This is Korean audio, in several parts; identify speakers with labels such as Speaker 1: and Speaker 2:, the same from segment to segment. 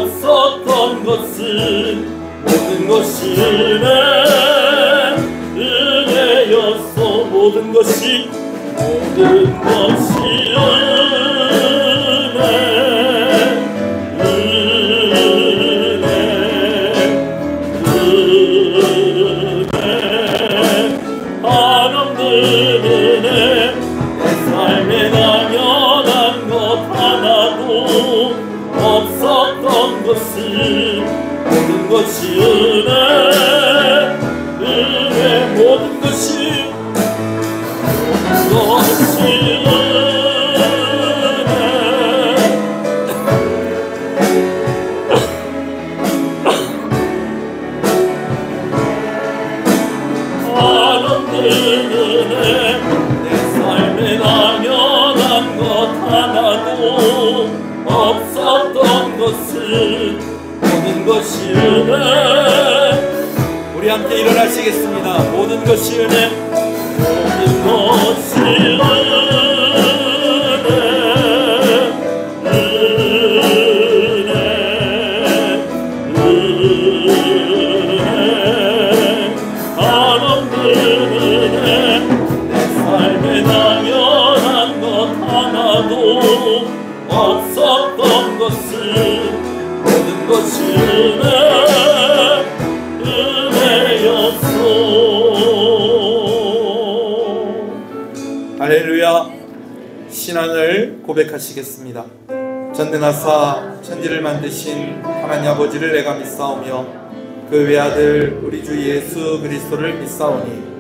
Speaker 1: 없었던 것은 모든 것이 은혜였소. 모든 것이 은혜. 내 삶에 당연한 것 하나도 없었던 것은 모든 것이 은혜. 모든 것이 내 삶에 당연한 것 하나도 없었던 것은 모든 것이 은혜. 우리 함께 일어나시겠습니다. 모든 것이 은혜. 모든 것이 없었던 것은 모든 것이 은혜였소. 할렐루야. 신앙을 고백하시겠습니다. 전능하사 천지를 만드신 하나님 아버지를 내가 믿사오며 그 외아들 우리 주 예수 그리스도를 믿사오니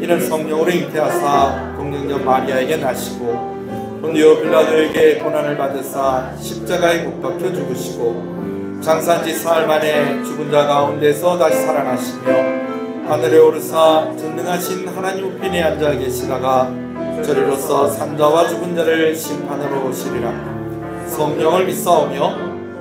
Speaker 1: 이는 성령으로 잉태하사 동정녀 마리아에게 나시고 본디오 빌라도에게 고난을 받으사 십자가에 못 박혀 죽으시고 장사한지 사흘 만에 죽은 자 가운데서 다시 살아나시며 하늘에 오르사 전능하신 하나님 우편에 앉아 계시다가 저리로서 산자와 죽은 자를 심판하러 오시리라. 성령을 믿사오며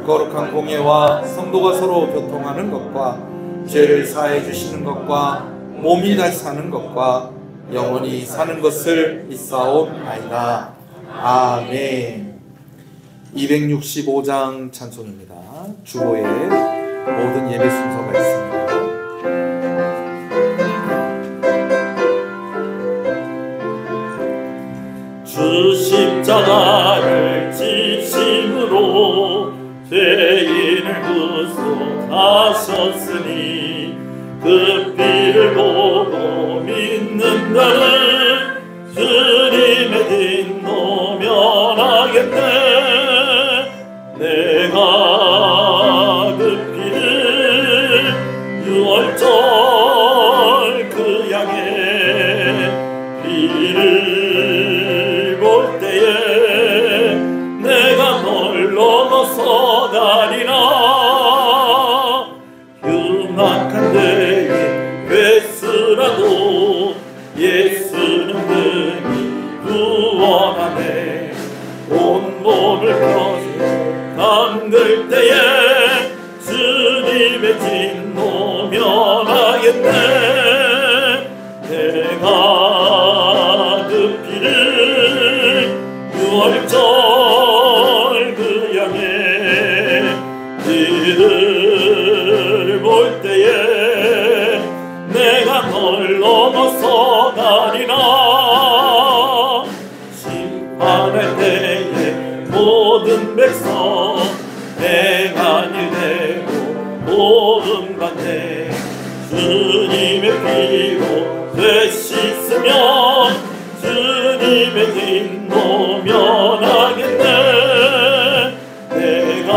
Speaker 1: 거룩한 공예와 성도가 서로 교통하는 것과 죄를 사해 주시는 것과 몸이 다시 사는 것과 영원히 사는 것을 믿사옵나이다. 아멘. 265장 찬송입니다. 주보에 모든 예배 순서가 있습니다. 주 십자가를 지심으로 죄인을 구속하셨으니 그 피를 보고 믿는다는 주님의 뒷노 면하겠네. 내가 그 피를 유월절 그 양의 피를 볼 때에 내가 널 넘어서 가리라. 흉악한 데에 괴수라도 예수는 능히 구원하네. 온몸을 펴서 담글 때에 주님의 진노 면하겠네. 내가 그 피를 유월절 그 양의 피를 볼 때에 내가 널 넘어서 가리라. 심판할 때에 모든 백성 행한 일 되고 모든 받네. 주님의 피로 되씻으면 주님의 뒷노 면하겠네. 내가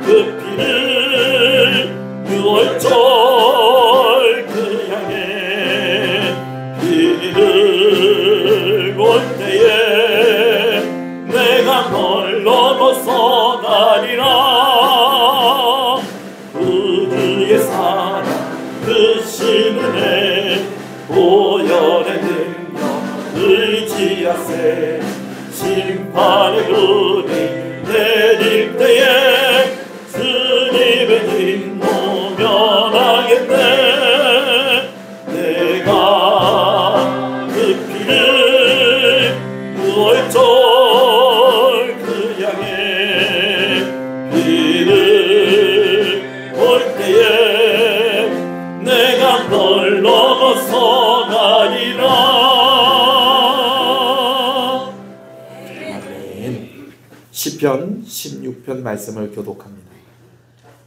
Speaker 1: 그 피를 유월절 그 양의 피를 볼 때에 내가 널 넘어서 가리라. 그의 사랑 크신 은혜 보혈의 능력 의지하세. 심판의 눈이 내릴 때에 주님의 뒷노 면하겠네. 내가 그 피를 유월절 그 양의 피 시편 16편 말씀을 교독합니다.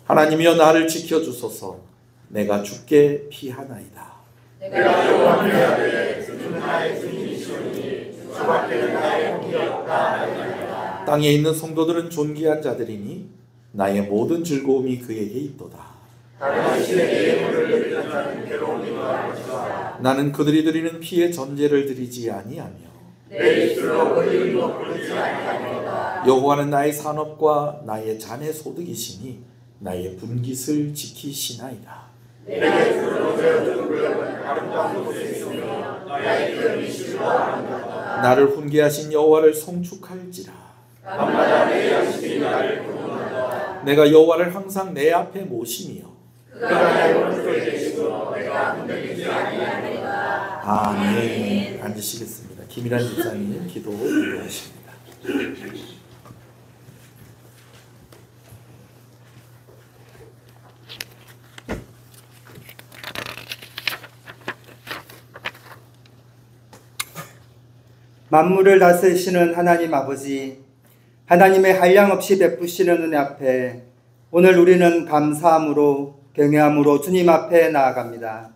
Speaker 1: 하나님이여 나를 지켜주소서. 내가 죽게 피하나이다.
Speaker 2: 내가 여호와께 하되 주는 나의 주님이시오니 주밖에는 나의 복이 없다.
Speaker 1: 땅에 있는 성도들은 존귀한 자들이니 나의 모든 즐거움이 그에게 있도다.
Speaker 2: 다른 신에게 예물을 드리는 자는 괴로움이 많으시다.
Speaker 1: 나는 그들이 드리는 피의 전제를 드리지 아니하며
Speaker 2: 내 입술로 의인도 부르지 아니하리로다.
Speaker 1: 여호와는 나의 산업과 나의 잔의 소득이시니 나의 분깃을 지키시나이다.
Speaker 2: 내게 주로 되어준 구역은 아름다운 곳에 있으며 나의 이름이 실로 아름답다.
Speaker 1: 나를 훈계하신 여호와를 송축할지라.
Speaker 2: 밤마다 내 양식이 나를 구원한다.
Speaker 1: 내가 여호와를 항상 내 앞에 모시며
Speaker 2: 그가 내 오른쪽에 계시고 내가 흔들리지 아니하리로다.
Speaker 1: 아멘. 앉으시겠습니다. 김일환 집사님 기도 인도하십니다.
Speaker 3: 만물을 다스리시는 하나님 아버지, 하나님의 한량없이 베푸시는 은혜 앞에 오늘 우리는 감사함으로 경외함으로 주님 앞에 나아갑니다.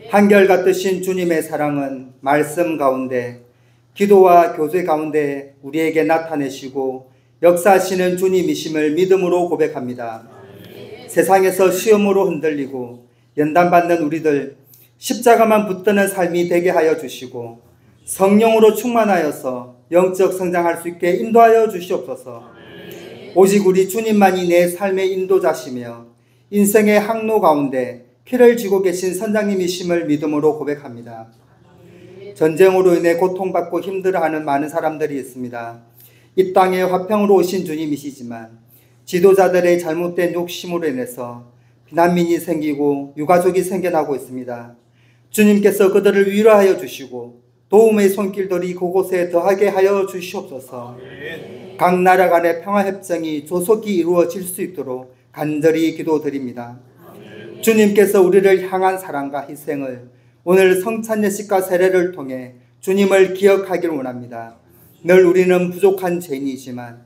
Speaker 3: 한결같으신 주님의 사랑은 말씀 가운데 기도와 교제 가운데 우리에게 나타내시고 역사하시는 주님이심을 믿음으로 고백합니다. 세상에서 시험으로 흔들리고 연단받는 우리들 십자가만 붙드는 삶이 되게 하여 주시고 성령으로 충만하여서 영적 성장할 수 있게 인도하여 주시옵소서. 오직 우리 주님만이 내 삶의 인도자시며 인생의 항로 가운데 피를 쥐고 계신 선장님이심을 믿음으로 고백합니다. 전쟁으로 인해 고통받고 힘들어하는 많은 사람들이 있습니다. 이 땅에 화평으로 오신 주님이시지만 지도자들의 잘못된 욕심으로 인해서 난민이 생기고 유가족이 생겨나고 있습니다. 주님께서 그들을 위로하여 주시고 도움의 손길들이 그곳에 더하게 하여 주시옵소서. 각 나라 간의 평화협정이 조속히 이루어질 수 있도록 간절히 기도드립니다. 주님께서 우리를 향한 사랑과 희생을 오늘 성찬 예식과 세례를 통해 주님을 기억하기를 원합니다. 늘 우리는 부족한 죄인이지만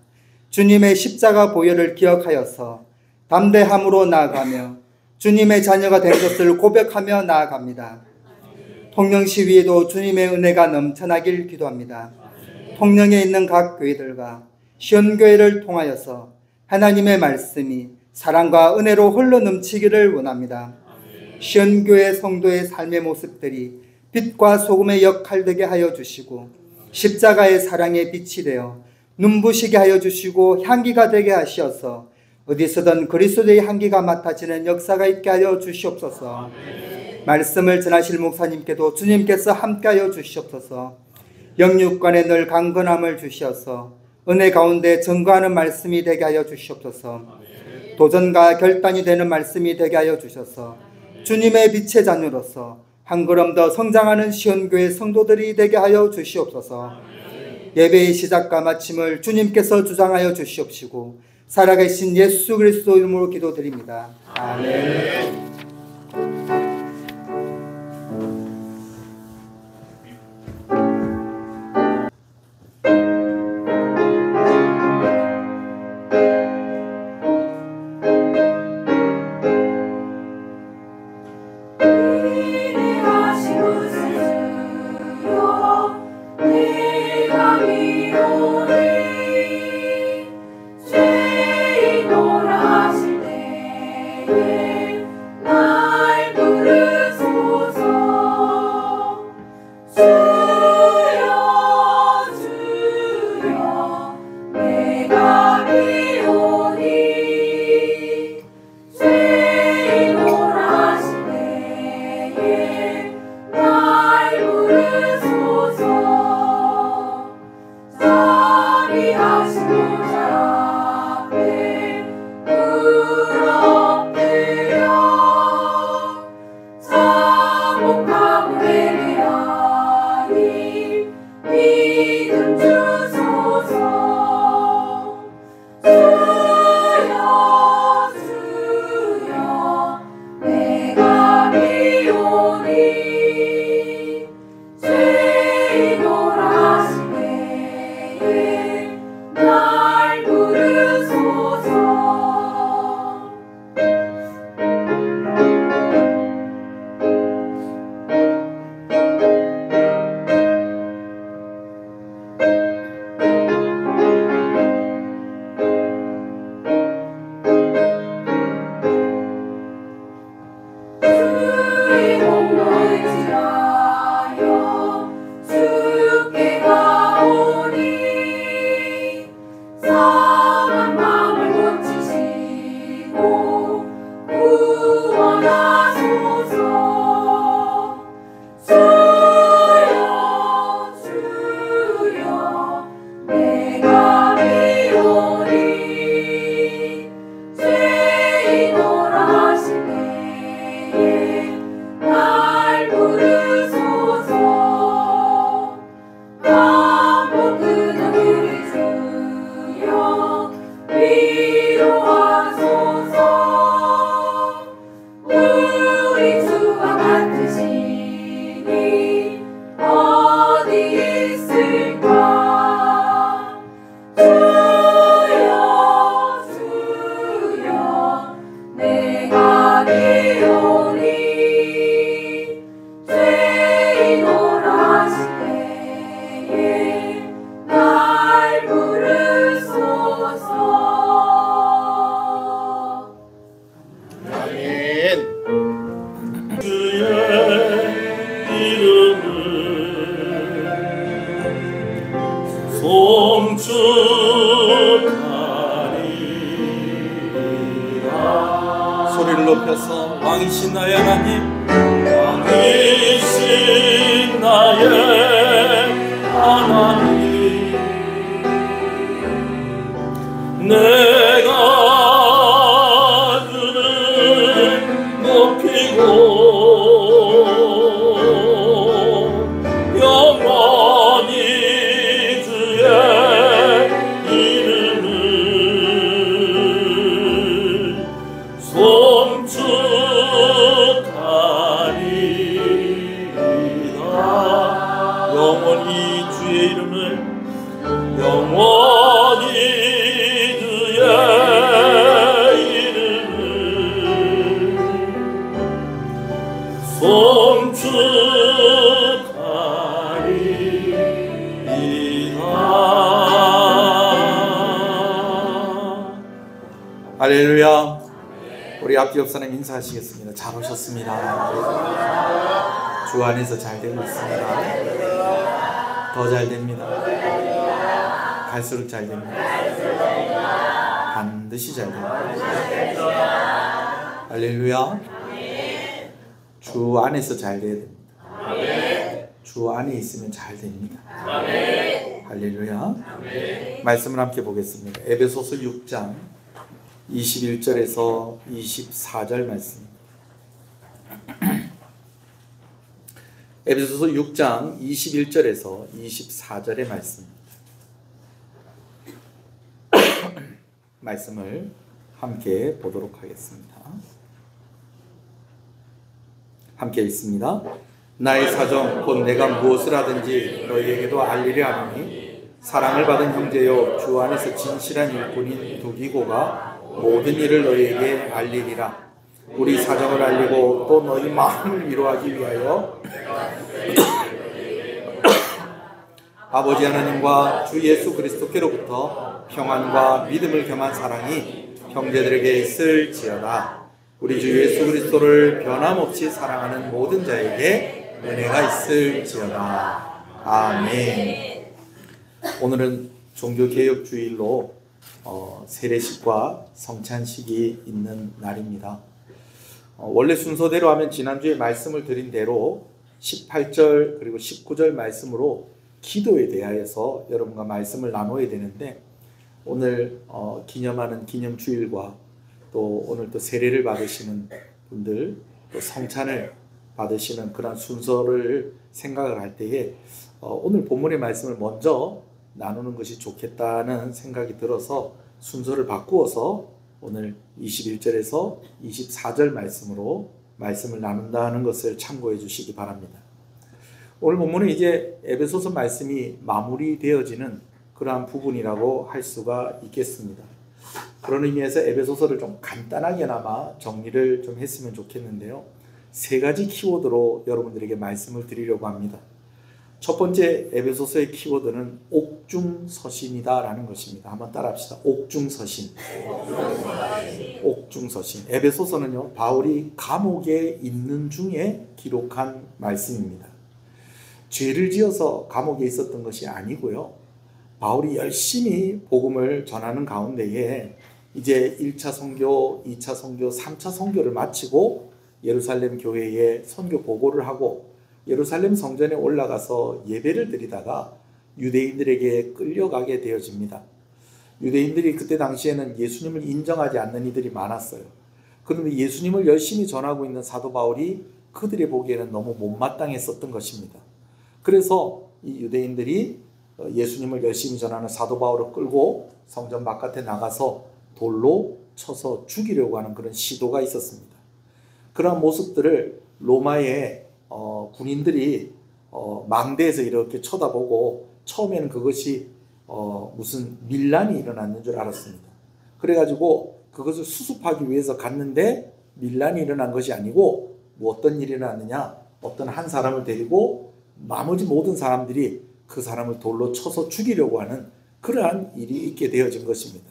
Speaker 3: 주님의 십자가 보혈을 기억하여서 담대함으로 나아가며 주님의 자녀가 된 것을 고백하며 나아갑니다. 통영 시위에도 주님의 은혜가 넘쳐나길 기도합니다. 통영에 있는 각 교회들과 시온교회를 통하여서 하나님의 말씀이 사랑과 은혜로 흘러 넘치기를 원합니다. 시온교회 성도의 삶의 모습들이 빛과 소금의 역할 되게 하여 주시고 십자가의 사랑의 빛이 되어 눈부시게 하여 주시고 향기가 되게 하시어서 어디서든 그리스도의 향기가 맡아지는 역사가 있게 하여 주시옵소서. 말씀을 전하실 목사님께도 주님께서 함께하여 주시옵소서. 영육간에 늘 강건함을 주시어서 은혜 가운데 증거하는 말씀이 되게 하여 주시옵소서. 도전과 결단이 되는 말씀이 되게 하여 주셔서 주님의 빛의 자녀로서 한 걸음 더 성장하는 시온교회 성도들이 되게 하여 주시옵소서. 예배의 시작과 마침을 주님께서 주장하여 주시옵시고 살아계신 예수 그리스도 이름으로 기도드립니다. 아멘.
Speaker 4: 죄인 놀라실 때에
Speaker 1: 소리를 높여서 왕이신 나의 하나님,
Speaker 2: 왕이신 나의 하나님, 내가 그를 높이고 영원히 주의 이름을 송축하리이다. 영원히 주의 이름을 영원히 주의 이름을 송축하리이다.
Speaker 1: 할렐루야. 우리 앞뒤 옆사람 인사하시겠습니다. 잘 오셨습니다. 주 안에서 잘 되고 있습니다. 더 잘 됩니다. 갈수록 잘 됩니다. 반드시 잘 됩니다. 할렐루야. 주 안에서 잘 돼야 됩니다. 주 안에 있으면 잘 됩니다. 할렐루야. 말씀을 함께 보겠습니다. 에베소서 6장 21절에서 24절 말씀. 에베소서 6장 21절에서 24절의 말씀입니다. 말씀을 함께 보도록 하겠습니다. 함께 읽습니다. 나의 사정 곧 내가 무엇을 하든지 너희에게도 알리려 하노니 사랑을 받은 형제여 주 안에서 진실한 일꾼인 두기고가 모든 일을 너희에게 알리리라. 우리 사정을 알리고 또 너희 마음을 위로하기 위하여 아버지 하나님과 주 예수 그리스도께로부터 평안과 믿음을 겸한 사랑이 형제들에게 있을지어다. 우리 주 예수 그리스도를 변함없이 사랑하는 모든 자에게 은혜가 있을지어다. 아멘. 오늘은 종교개혁주일로 세례식과 성찬식이 있는 날입니다. 원래 순서대로 하면 지난주에 말씀을 드린 대로 18절 그리고 19절 말씀으로 기도에 대하여서 여러분과 말씀을 나눠야 되는데 오늘 기념하는 기념주일과 또 오늘 또 세례를 받으시는 분들 또 성찬을 받으시는 그런 순서를 생각을 할 때에 오늘 본문의 말씀을 먼저 나누는 것이 좋겠다는 생각이 들어서 순서를 바꾸어서 오늘 21절에서 24절 말씀으로 말씀을 나눈다는 것을 참고해 주시기 바랍니다. 오늘 본문은 이제 에베소서 말씀이 마무리되어지는 그러한 부분이라고 할 수가 있겠습니다. 그런 의미에서 에베소서를 좀 간단하게나마 정리를 좀 했으면 좋겠는데요. 세 가지 키워드로 여러분들에게 말씀을 드리려고 합니다. 첫 번째 에베소서의 키워드는 옥중서신이다 라는 것입니다. 한번 따라합시다. 옥중서신. 옥중서신. 에베소서는요, 바울이 감옥에 있는 중에 기록한 말씀입니다. 죄를 지어서 감옥에 있었던 것이 아니고요. 바울이 열심히 복음을 전하는 가운데에 이제 1차 선교, 2차 선교, 3차 선교를 마치고 예루살렘 교회에 선교 보고를 하고 예루살렘 성전에 올라가서 예배를 드리다가 유대인들에게 끌려가게 되어집니다. 유대인들이 그때 당시에는 예수님을 인정하지 않는 이들이 많았어요. 그런데 예수님을 열심히 전하고 있는 사도 바울이 그들의 보기에는 너무 못마땅했었던 것입니다. 그래서 이 유대인들이 예수님을 열심히 전하는 사도 바울을 끌고 성전 바깥에 나가서 돌로 쳐서 죽이려고 하는 그런 시도가 있었습니다. 그런 모습들을 로마의 군인들이 망대에서 이렇게 쳐다보고 처음에는 그것이 무슨 밀란이 일어났는 줄 알았습니다. 그래가지고 그것을 수습하기 위해서 갔는데 밀란이 일어난 것이 아니고 뭐 어떤 일이 일어났느냐, 어떤 한 사람을 데리고 나머지 모든 사람들이 그 사람을 돌로 쳐서 죽이려고 하는 그러한 일이 있게 되어진 것입니다.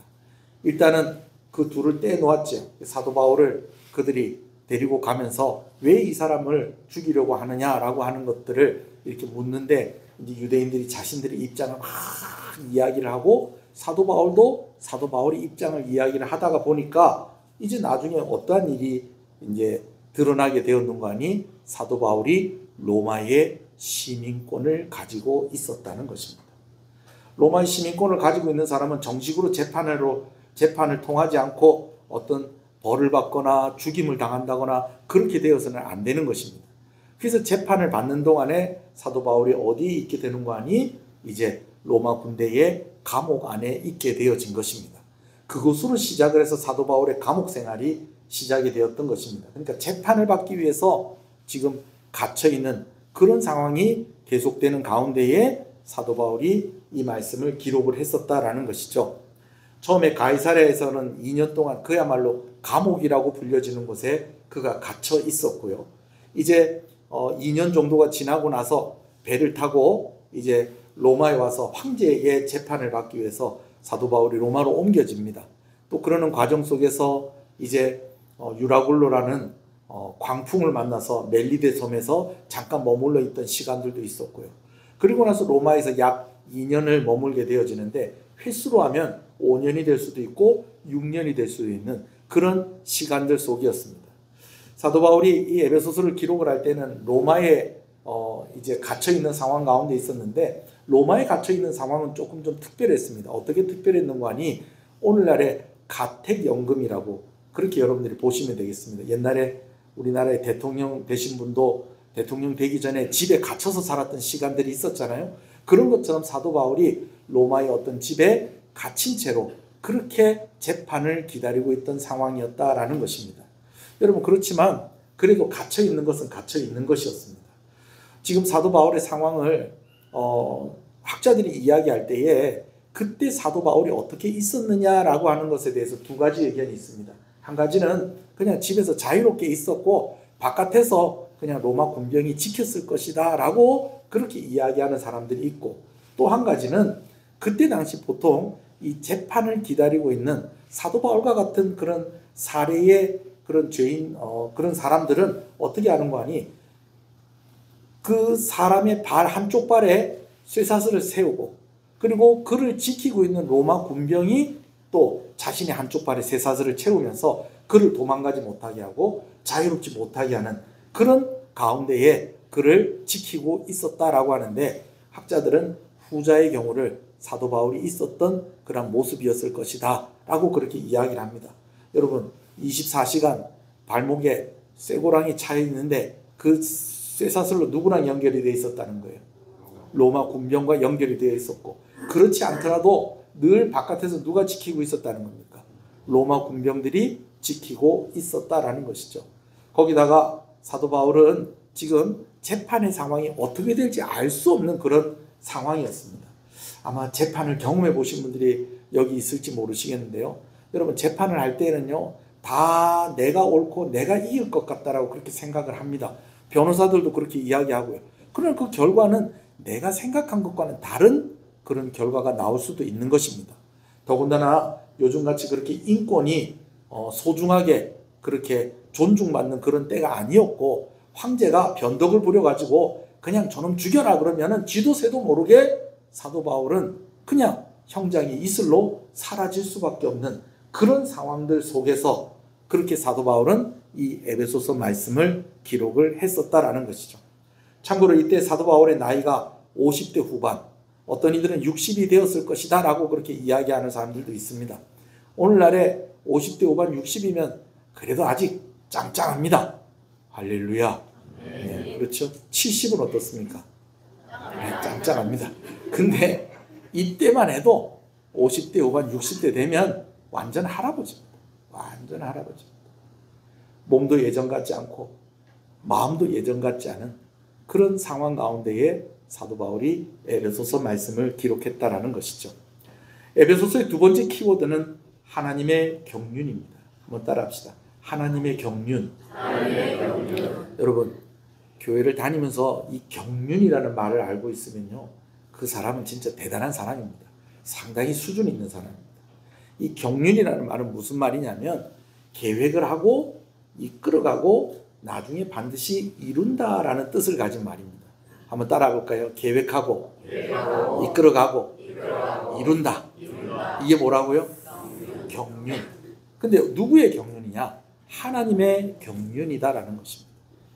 Speaker 1: 일단은 그 둘을 떼놓았죠. 사도 바울을 그들이 데리고 가면서 왜 이 사람을 죽이려고 하느냐라고 하는 것들을 이렇게 묻는데 이제 유대인들이 자신들의 입장을 막 이야기를 하고 사도 바울이 입장을 이야기를 하다가 보니까 이제 나중에 어떠한 일이 이제 드러나게 되었는가 하니 사도 바울이 로마의 시민권을 가지고 있었다는 것입니다. 로마의 시민권을 가지고 있는 사람은 정식으로 재판을 통하지 않고 어떤 벌을 받거나 죽임을 당한다거나 그렇게 되어서는 안 되는 것입니다. 그래서 재판을 받는 동안에 사도 바울이 어디에 있게 되는가 하니 이제 로마 군대의 감옥 안에 있게 되어진 것입니다. 그곳으로 시작을 해서 사도 바울의 감옥 생활이 시작이 되었던 것입니다. 그러니까 재판을 받기 위해서 지금 갇혀있는 그런 상황이 계속되는 가운데에 사도 바울이 이 말씀을 기록을 했었다라는 것이죠. 처음에 가이사랴에서는 2년 동안 그야말로 감옥이라고 불려지는 곳에 그가 갇혀 있었고요. 이제 2년 정도가 지나고 나서 배를 타고 이제 로마에 와서 황제의 재판을 받기 위해서 사도 바울이 로마로 옮겨집니다. 또 그러는 과정 속에서 이제 유라굴로라는 광풍을 만나서 멜리데 섬에서 잠깐 머물러 있던 시간들도 있었고요. 그리고 나서 로마에서 약 2년을 머물게 되어지는데 횟수로 하면 5년이 될 수도 있고 6년이 될 수도 있는 그런 시간들 속이었습니다. 사도 바울이 이 에베소서를 기록을 할 때는 로마에 이제 갇혀 있는 상황 가운데 있었는데 로마에 갇혀 있는 상황은 조금 좀 특별했습니다. 어떻게 특별했는가 하니 오늘날의 가택연금이라고 그렇게 여러분들이 보시면 되겠습니다. 옛날에 우리나라의 대통령 되신 분도 대통령 되기 전에 집에 갇혀서 살았던 시간들이 있었잖아요. 그런 것처럼 사도 바울이 로마의 어떤 집에 갇힌 채로 그렇게 재판을 기다리고 있던 상황이었다라는 것입니다. 여러분 그렇지만 그래도 갇혀 있는 것은 갇혀 있는 것이었습니다. 지금 사도 바울의 상황을 학자들이 이야기할 때에 그때 사도 바울이 어떻게 있었느냐라고 하는 것에 대해서 두 가지 의견이 있습니다. 한 가지는 그냥 집에서 자유롭게 있었고 바깥에서 그냥 로마 군병이 지켰을 것이다 라고 그렇게 이야기하는 사람들이 있고, 또 한 가지는 그때 당시 보통 이 재판을 기다리고 있는 사도 바울과 같은 그런 사례의 그런 죄인 그런 사람들은 어떻게 하는가 하니 그 사람의 발 한쪽 발에 쇠사슬을 세우고 그리고 그를 지키고 있는 로마 군병이 또 자신의 한쪽 발에 쇠사슬을 채우면서 그를 도망가지 못하게 하고 자유롭지 못하게 하는 그런 가운데에 그를 지키고 있었다라고 하는데, 학자들은 후자의 경우를 사도 바울이 있었던 그런 모습이었을 것이다 라고 그렇게 이야기를 합니다. 여러분 24시간 발목에 쇠고랑이 차여 있는데 그 쇠사슬로 누구랑 연결이 되어 있었다는 거예요. 로마 군병과 연결이 되어 있었고, 그렇지 않더라도 늘 바깥에서 누가 지키고 있었다는 겁니까? 로마 군병들이 지키고 있었다라는 것이죠. 거기다가 사도 바울은 지금 재판의 상황이 어떻게 될지 알 수 없는 그런 상황이었습니다. 아마 재판을 경험해 보신 분들이 여기 있을지 모르시겠는데요. 여러분 재판을 할 때는요 다 내가 옳고 내가 이길 것 같다라고 그렇게 생각을 합니다. 변호사들도 그렇게 이야기하고요. 그러나 그 결과는 내가 생각한 것과는 다른 그런 결과가 나올 수도 있는 것입니다. 더군다나 요즘같이 그렇게 인권이 소중하게 그렇게 존중받는 그런 때가 아니었고, 황제가 변덕을 부려가지고 그냥 저놈 죽여라 그러면은 쥐도 새도 모르게 사도 바울은 그냥 형장이 이슬로 사라질 수밖에 없는 그런 상황들 속에서 그렇게 사도 바울은 이 에베소서 말씀을 기록을 했었다라는 것이죠. 참고로 이때 사도 바울의 나이가 50대 후반, 어떤 이들은 60이 되었을 것이다 라고 그렇게 이야기하는 사람들도 있습니다. 오늘날에 50대 후반 60이면 그래도 아직 짱짱합니다. 할렐루야. 네, 그렇죠. 70은 어떻습니까? 네, 짱짱합니다. 근데 이때만 해도 50대 후반 60대 되면 완전 할아버지입니다. 완전 할아버지입니다. 몸도 예전 같지 않고 마음도 예전 같지 않은 그런 상황 가운데에 사도 바울이 에베소서 말씀을 기록했다라는 것이죠. 에베소서의 두 번째 키워드는 하나님의 경륜입니다. 한번 따라합시다. 하나님의 경륜. 여러분 교회를 다니면서 이 경륜이라는 말을 알고 있으면요 그 사람은 진짜 대단한 사람입니다. 상당히 수준 있는 사람입니다. 이 경륜이라는 말은 무슨 말이냐면 계획을 하고 이끌어가고 나중에 반드시 이룬다라는 뜻을 가진 말입니다. 한번 따라해 볼까요? 계획하고 이끌어가고 이룬다. 이게 뭐라고요? 경륜. 근데 누구의 경륜이냐? 하나님의 경륜이다라는 것입니다.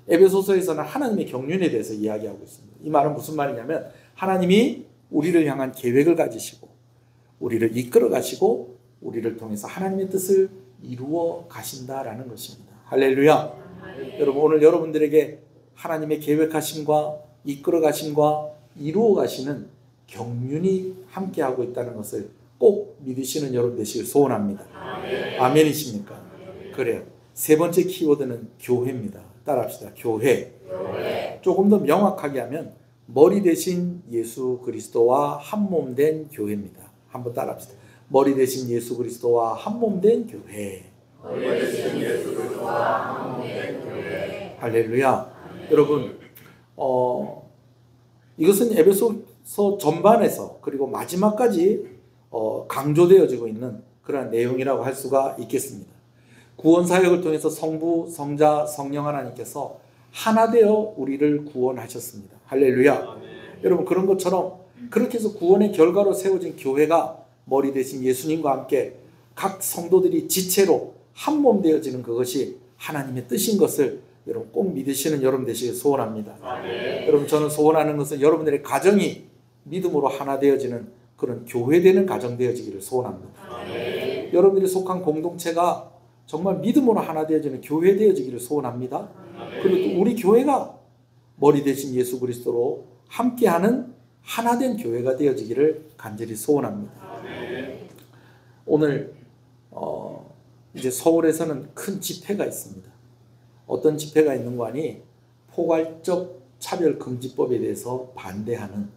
Speaker 1: 에베소서에서는 하나님의 경륜에 대해서 이야기하고 있습니다. 이 말은 무슨 말이냐면 하나님이 우리를 향한 계획을 가지시고 우리를 이끌어 가시고 우리를 통해서 하나님의 뜻을 이루어 가신다라는 것입니다. 할렐루야. 여러분, 오늘 여러분들에게 하나님의 계획하심과 이끌어 가심과 이루어 가시는 경륜이 함께하고 있다는 것을 꼭 믿으시는 여러분 되시길 소원합니다. 아멘이십니까? 그래요. 세 번째 키워드는 교회입니다. 따라합시다. 교회. 조금 더 명확하게 하면 머리 대신 예수 그리스도와 한 몸 된 교회입니다. 한번 따라합시다. 머리 대신 예수 그리스도와 한 몸 된 교회. 할렐루야. 여러분, 이것은 에베소서 전반에서 그리고 마지막까지 강조되어지고 있는 그러한 내용이라고 할 수가 있겠습니다. 구원 사역을 통해서 성부, 성자, 성령 하나님께서 하나 되어 우리를 구원하셨습니다. 할렐루야. 여러분, 그런 것처럼 그렇게 해서 구원의 결과로 세워진 교회가 머리 대신 예수님과 함께 각 성도들이 지체로 한 몸 되어지는 그것이 하나님의 뜻인 것을 여러분 꼭 믿으시는 여러분 되시길 소원합니다. 여러분, 저는 소원하는 것은 여러분들의 가정이 믿음으로 하나 되어지는 그런 교회되는 가정 되어지기를 소원합니다. 여러분들이 속한 공동체가 정말 믿음으로 하나 되어지는 교회 되어지기를 소원합니다. 그리고 또 우리 교회가 머리 대신 예수 그리스도로 함께하는 하나된 교회가 되어지기를 간절히 소원합니다. 오늘 이제 서울에서는 큰 집회가 있습니다. 어떤 집회가 있는 거 아니? 포괄적 차별금지법에 대해서 반대하는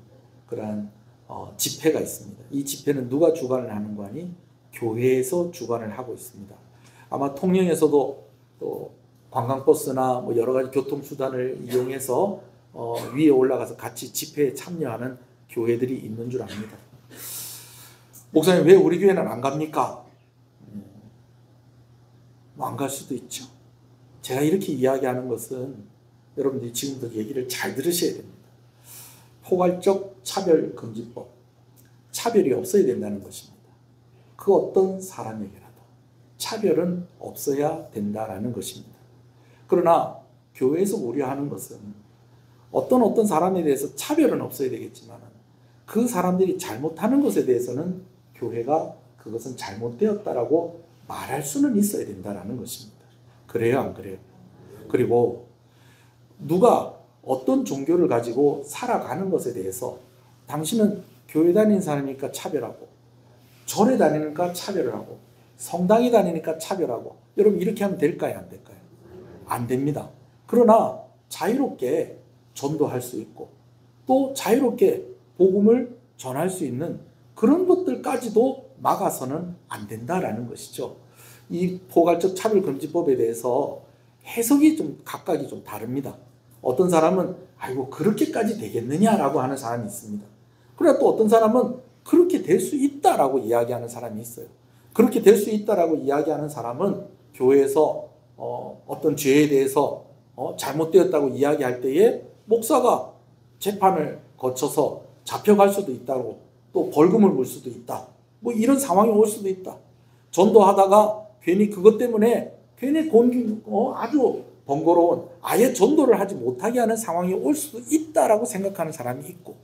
Speaker 1: 그러한 집회가 있습니다. 이 집회는 누가 주관을 하는 거 아니? 교회에서 주관을 하고 있습니다. 아마 통영에서도 또 관광버스나 뭐 여러 가지 교통수단을 이용해서 위에 올라가서 같이 집회에 참여하는 교회들이 있는 줄 압니다. 목사님, 왜 우리 교회는 안 갑니까? 안 갈 수도 있죠. 제가 이렇게 이야기하는 것은 여러분들이 지금부터 얘기를 잘 들으셔야 됩니다. 포괄적 차별금지법, 차별이 없어야 된다는 것입니다. 그 어떤 사람에게라도 차별은 없어야 된다는 것입니다. 그러나 교회에서 우려하는 것은 어떤 사람에 대해서 차별은 없어야 되겠지만 그 사람들이 잘못하는 것에 대해서는 교회가 그것은 잘못되었다라고 말할 수는 있어야 된다는 것입니다. 그래요, 안 그래요? 그리고 누가 어떤 종교를 가지고 살아가는 것에 대해서 당신은 교회 다니는 사람이니까 차별하고 절에 다니니까 차별을 하고 성당에 다니니까 차별하고, 여러분 이렇게 하면 될까요, 안 될까요? 안 됩니다. 그러나 자유롭게 전도할 수 있고 또 자유롭게 복음을 전할 수 있는 그런 것들까지도 막아서는 안 된다라는 것이죠. 이 포괄적 차별금지법에 대해서 해석이 좀 각각이 좀 다릅니다. 어떤 사람은 아이고 그렇게까지 되겠느냐라고 하는 사람이 있습니다. 그러나 또 어떤 사람은 그렇게 될 수 있다라고 이야기하는 사람이 있어요. 그렇게 될 수 있다라고 이야기하는 사람은 교회에서 어떤 죄에 대해서 잘못되었다고 이야기할 때에 목사가 재판을 거쳐서 잡혀갈 수도 있다고, 또 벌금을 물 수도 있다, 뭐 이런 상황이 올 수도 있다. 전도하다가 괜히 그것 때문에 괜히 아주 번거로운 아예 전도를 하지 못하게 하는 상황이 올 수도 있다라고 생각하는 사람이 있고,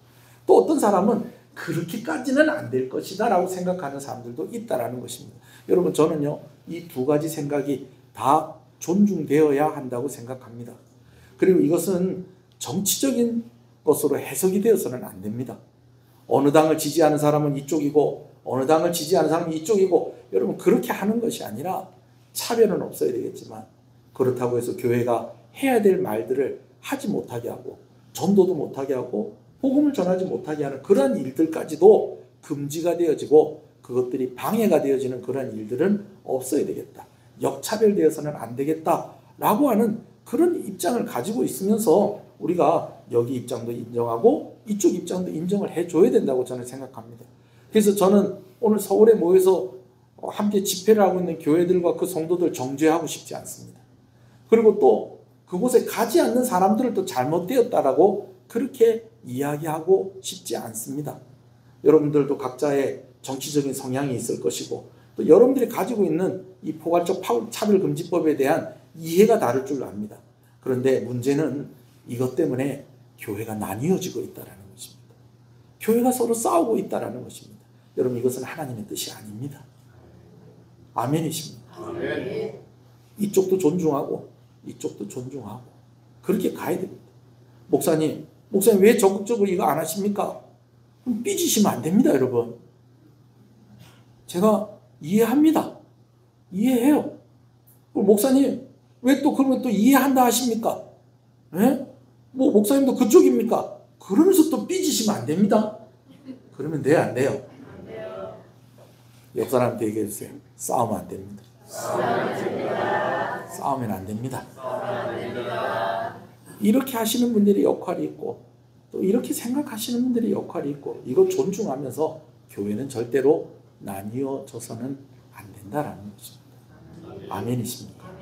Speaker 1: 또 어떤 사람은 그렇게까지는 안 될 것이다 라고 생각하는 사람들도 있다라는 것입니다. 여러분, 저는요 이 두 가지 생각이 다 존중되어야 한다고 생각합니다. 그리고 이것은 정치적인 것으로 해석이 되어서는 안 됩니다. 어느 당을 지지하는 사람은 이쪽이고 어느 당을 지지하는 사람은 이쪽이고, 여러분 그렇게 하는 것이 아니라 차별은 없어야 되겠지만 그렇다고 해서 교회가 해야 될 말들을 하지 못하게 하고 전도도 못하게 하고 복음을 전하지 못하게 하는 그러한 일들까지도 금지가 되어지고 그것들이 방해가 되어지는 그러한 일들은 없어야 되겠다. 역차별되어서는 안 되겠다라고 하는 그런 입장을 가지고 있으면서 우리가 여기 입장도 인정하고 이쪽 입장도 인정을 해줘야 된다고 저는 생각합니다. 그래서 저는 오늘 서울에 모여서 함께 집회를 하고 있는 교회들과 그 성도들 정죄하고 싶지 않습니다. 그리고 또 그곳에 가지 않는 사람들을 또 잘못되었다라고 그렇게 이야기하고 싶지 않습니다. 여러분들도 각자의 정치적인 성향이 있을 것이고 또 여러분들이 가지고 있는 이 포괄적 차별금지법에 대한 이해가 다를 줄 압니다. 그런데 문제는 이것 때문에 교회가 나뉘어지고 있다는 것입니다. 교회가 서로 싸우고 있다는 것입니다. 여러분, 이것은 하나님의 뜻이 아닙니다. 아멘이십니다.
Speaker 2: 아멘.
Speaker 1: 이쪽도 존중하고 이쪽도 존중하고 그렇게 가야 됩니다. 목사님 왜 적극적으로 이거 안 하십니까? 그럼 삐지시면 안 됩니다, 여러분. 제가 이해합니다. 이해해요. 목사님 왜 또 그러면 또 이해한다 하십니까? 예? 뭐 목사님도 그쪽입니까? 그러면서 또 삐지시면 안 됩니다. 그러면 돼요, 안 돼요?
Speaker 2: 안 돼요.
Speaker 1: 옆 사람한테 얘기해 주세요. 싸우면 안 됩니다. 싸우면 안 됩니다. 이렇게 하시는 분들의 역할이 있고 또 이렇게 생각하시는 분들의 역할이 있고 이거 존중하면서 교회는 절대로 나뉘어져서는 안 된다라는 것입니다. 아멘이십니까?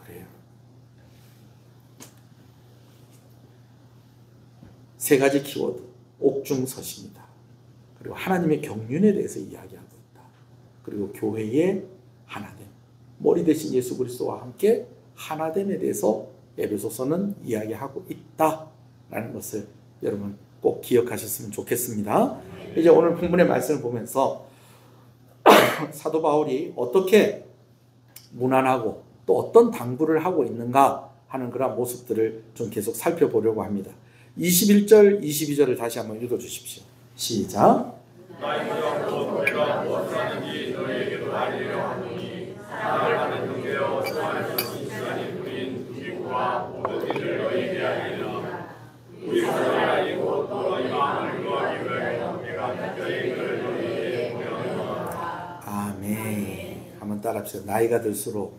Speaker 1: 그래요. 세 가지 키워드. 옥중서십니다. 그리고 하나님의 경륜에 대해서 이야기하고 있다. 그리고 교회의 하나됨. 머리 대신 예수 그리스도와 함께 하나됨에 대해서 에베소서는 이야기하고 있다라는 것을 여러분 꼭 기억하셨으면 좋겠습니다. 이제 오늘 본문의 말씀을 보면서 사도 바울이 어떻게 무난하고 또 어떤 당부를 하고 있는가 하는 그런 모습들을 좀 계속 살펴보려고 합니다. 21절, 22절을 다시 한번 읽어주십시오. 시작.
Speaker 2: 내가 무엇을 하는지 너희에게도 알리려 하노니 사랑을 하는 형제여 좋아할 수 있는 시간이 우린 누구와 모든 일을 너희에게 알리라. 우리 사랑을 알리고 또 너희 마음을 위로하기 위하여 내가 특별히 그를 너희에게 보내노라.
Speaker 1: 아멘. 한번 따라합시다. 나이가 들수록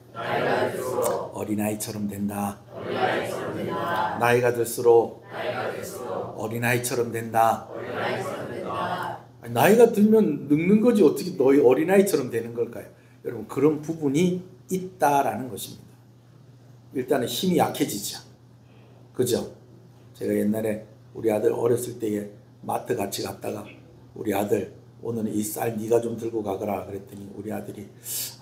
Speaker 1: 어린아이처럼 된다. 나이가 들수록 어린아이처럼 된다. 나이가 들면 늙는 거지 어떻게 너희 어린아이처럼 되는 걸까요? 여러분, 그런 부분이 있다라는 것입니다. 일단은 힘이 약해지죠. 그죠? 제가 옛날에 우리 아들 어렸을 때에 마트 같이 갔다가 우리 아들 오늘은 이 쌀 네가 좀 들고 가거라 그랬더니 우리 아들이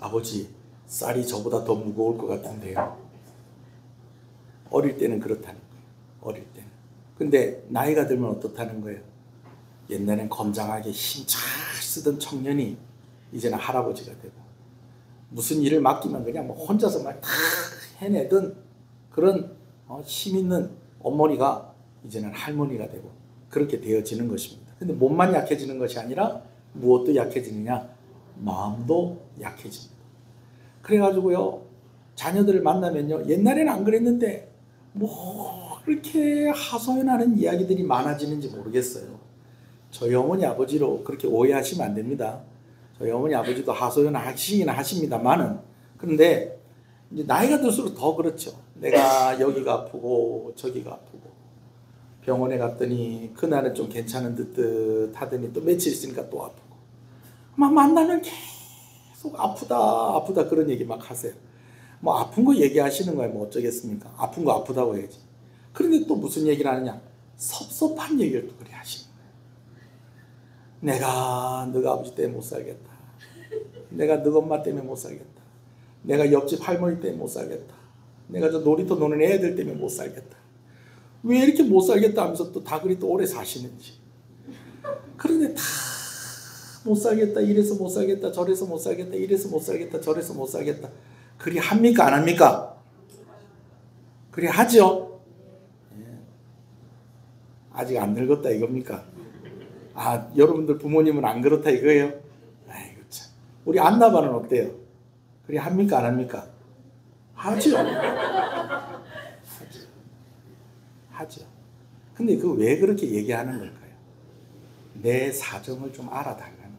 Speaker 1: 아버지 쌀이 저보다 더 무거울 것 같은데요. 어릴 때는 그렇다는 거예요. 어릴 때는. 근데 나이가 들면 어떻다는 거예요? 옛날엔 건장하게 힘 잘 쓰던 청년이 이제는 할아버지가 되고 무슨 일을 맡기면 그냥 뭐 혼자서 막 다 해내던 그런 힘 있는 어머니가 이제는 할머니가 되고 그렇게 되어지는 것입니다. 근데 몸만 약해지는 것이 아니라 무엇도 약해지느냐? 마음도 약해집니다. 그래가지고요, 자녀들을 만나면요, 옛날에는 안 그랬는데 뭐 그렇게 하소연하는 이야기들이 많아지는지 모르겠어요. 저희 어머니 아버지로 그렇게 오해하시면 안 됩니다. 저희 어머니 아버지도 하소연 하시긴 하십니다만은, 그런데 이제 나이가 들수록 더 그렇죠. 내가 여기가 아프고 저기가 아프고 병원에 갔더니 그날은 좀 괜찮은 듯 하더니 또 며칠 있으니까 또 아프고 막 만나면 계속 아프다 그런 얘기 막 하세요. 뭐 아픈 거 얘기하시는 거예요. 뭐 어쩌겠습니까? 아픈 거 아프다고 해야지. 그런데 또 무슨 얘기를 하느냐? 섭섭한 얘기를 또 그래 하시는 거예요. 내가 너가 아버지 때문에 못 살겠다. 내가 너 엄마 때문에 못 살겠다. 내가 옆집 할머니 때문에 못 살겠다. 내가 저 놀이터 노는 애들 때문에 못 살겠다. 왜 이렇게 못 살겠다 하면서 또 다 그리 또 오래 사시는지. 그런데 다 못 살겠다, 이래서 못 살겠다, 저래서 못 살겠다, 이래서 못 살겠다, 저래서 못 살겠다. 그리 합니까, 안 합니까? 그리 하죠? 아직 안 늙었다 이겁니까? 아, 여러분들 부모님은 안 그렇다 이거예요? 아이고 참. 우리 안나바는 어때요? 그리 합니까, 안 합니까? 하죠. 하죠. 근데 그 왜 그렇게 얘기하는 걸까요? 내 사정을 좀 알아달라는 거예요.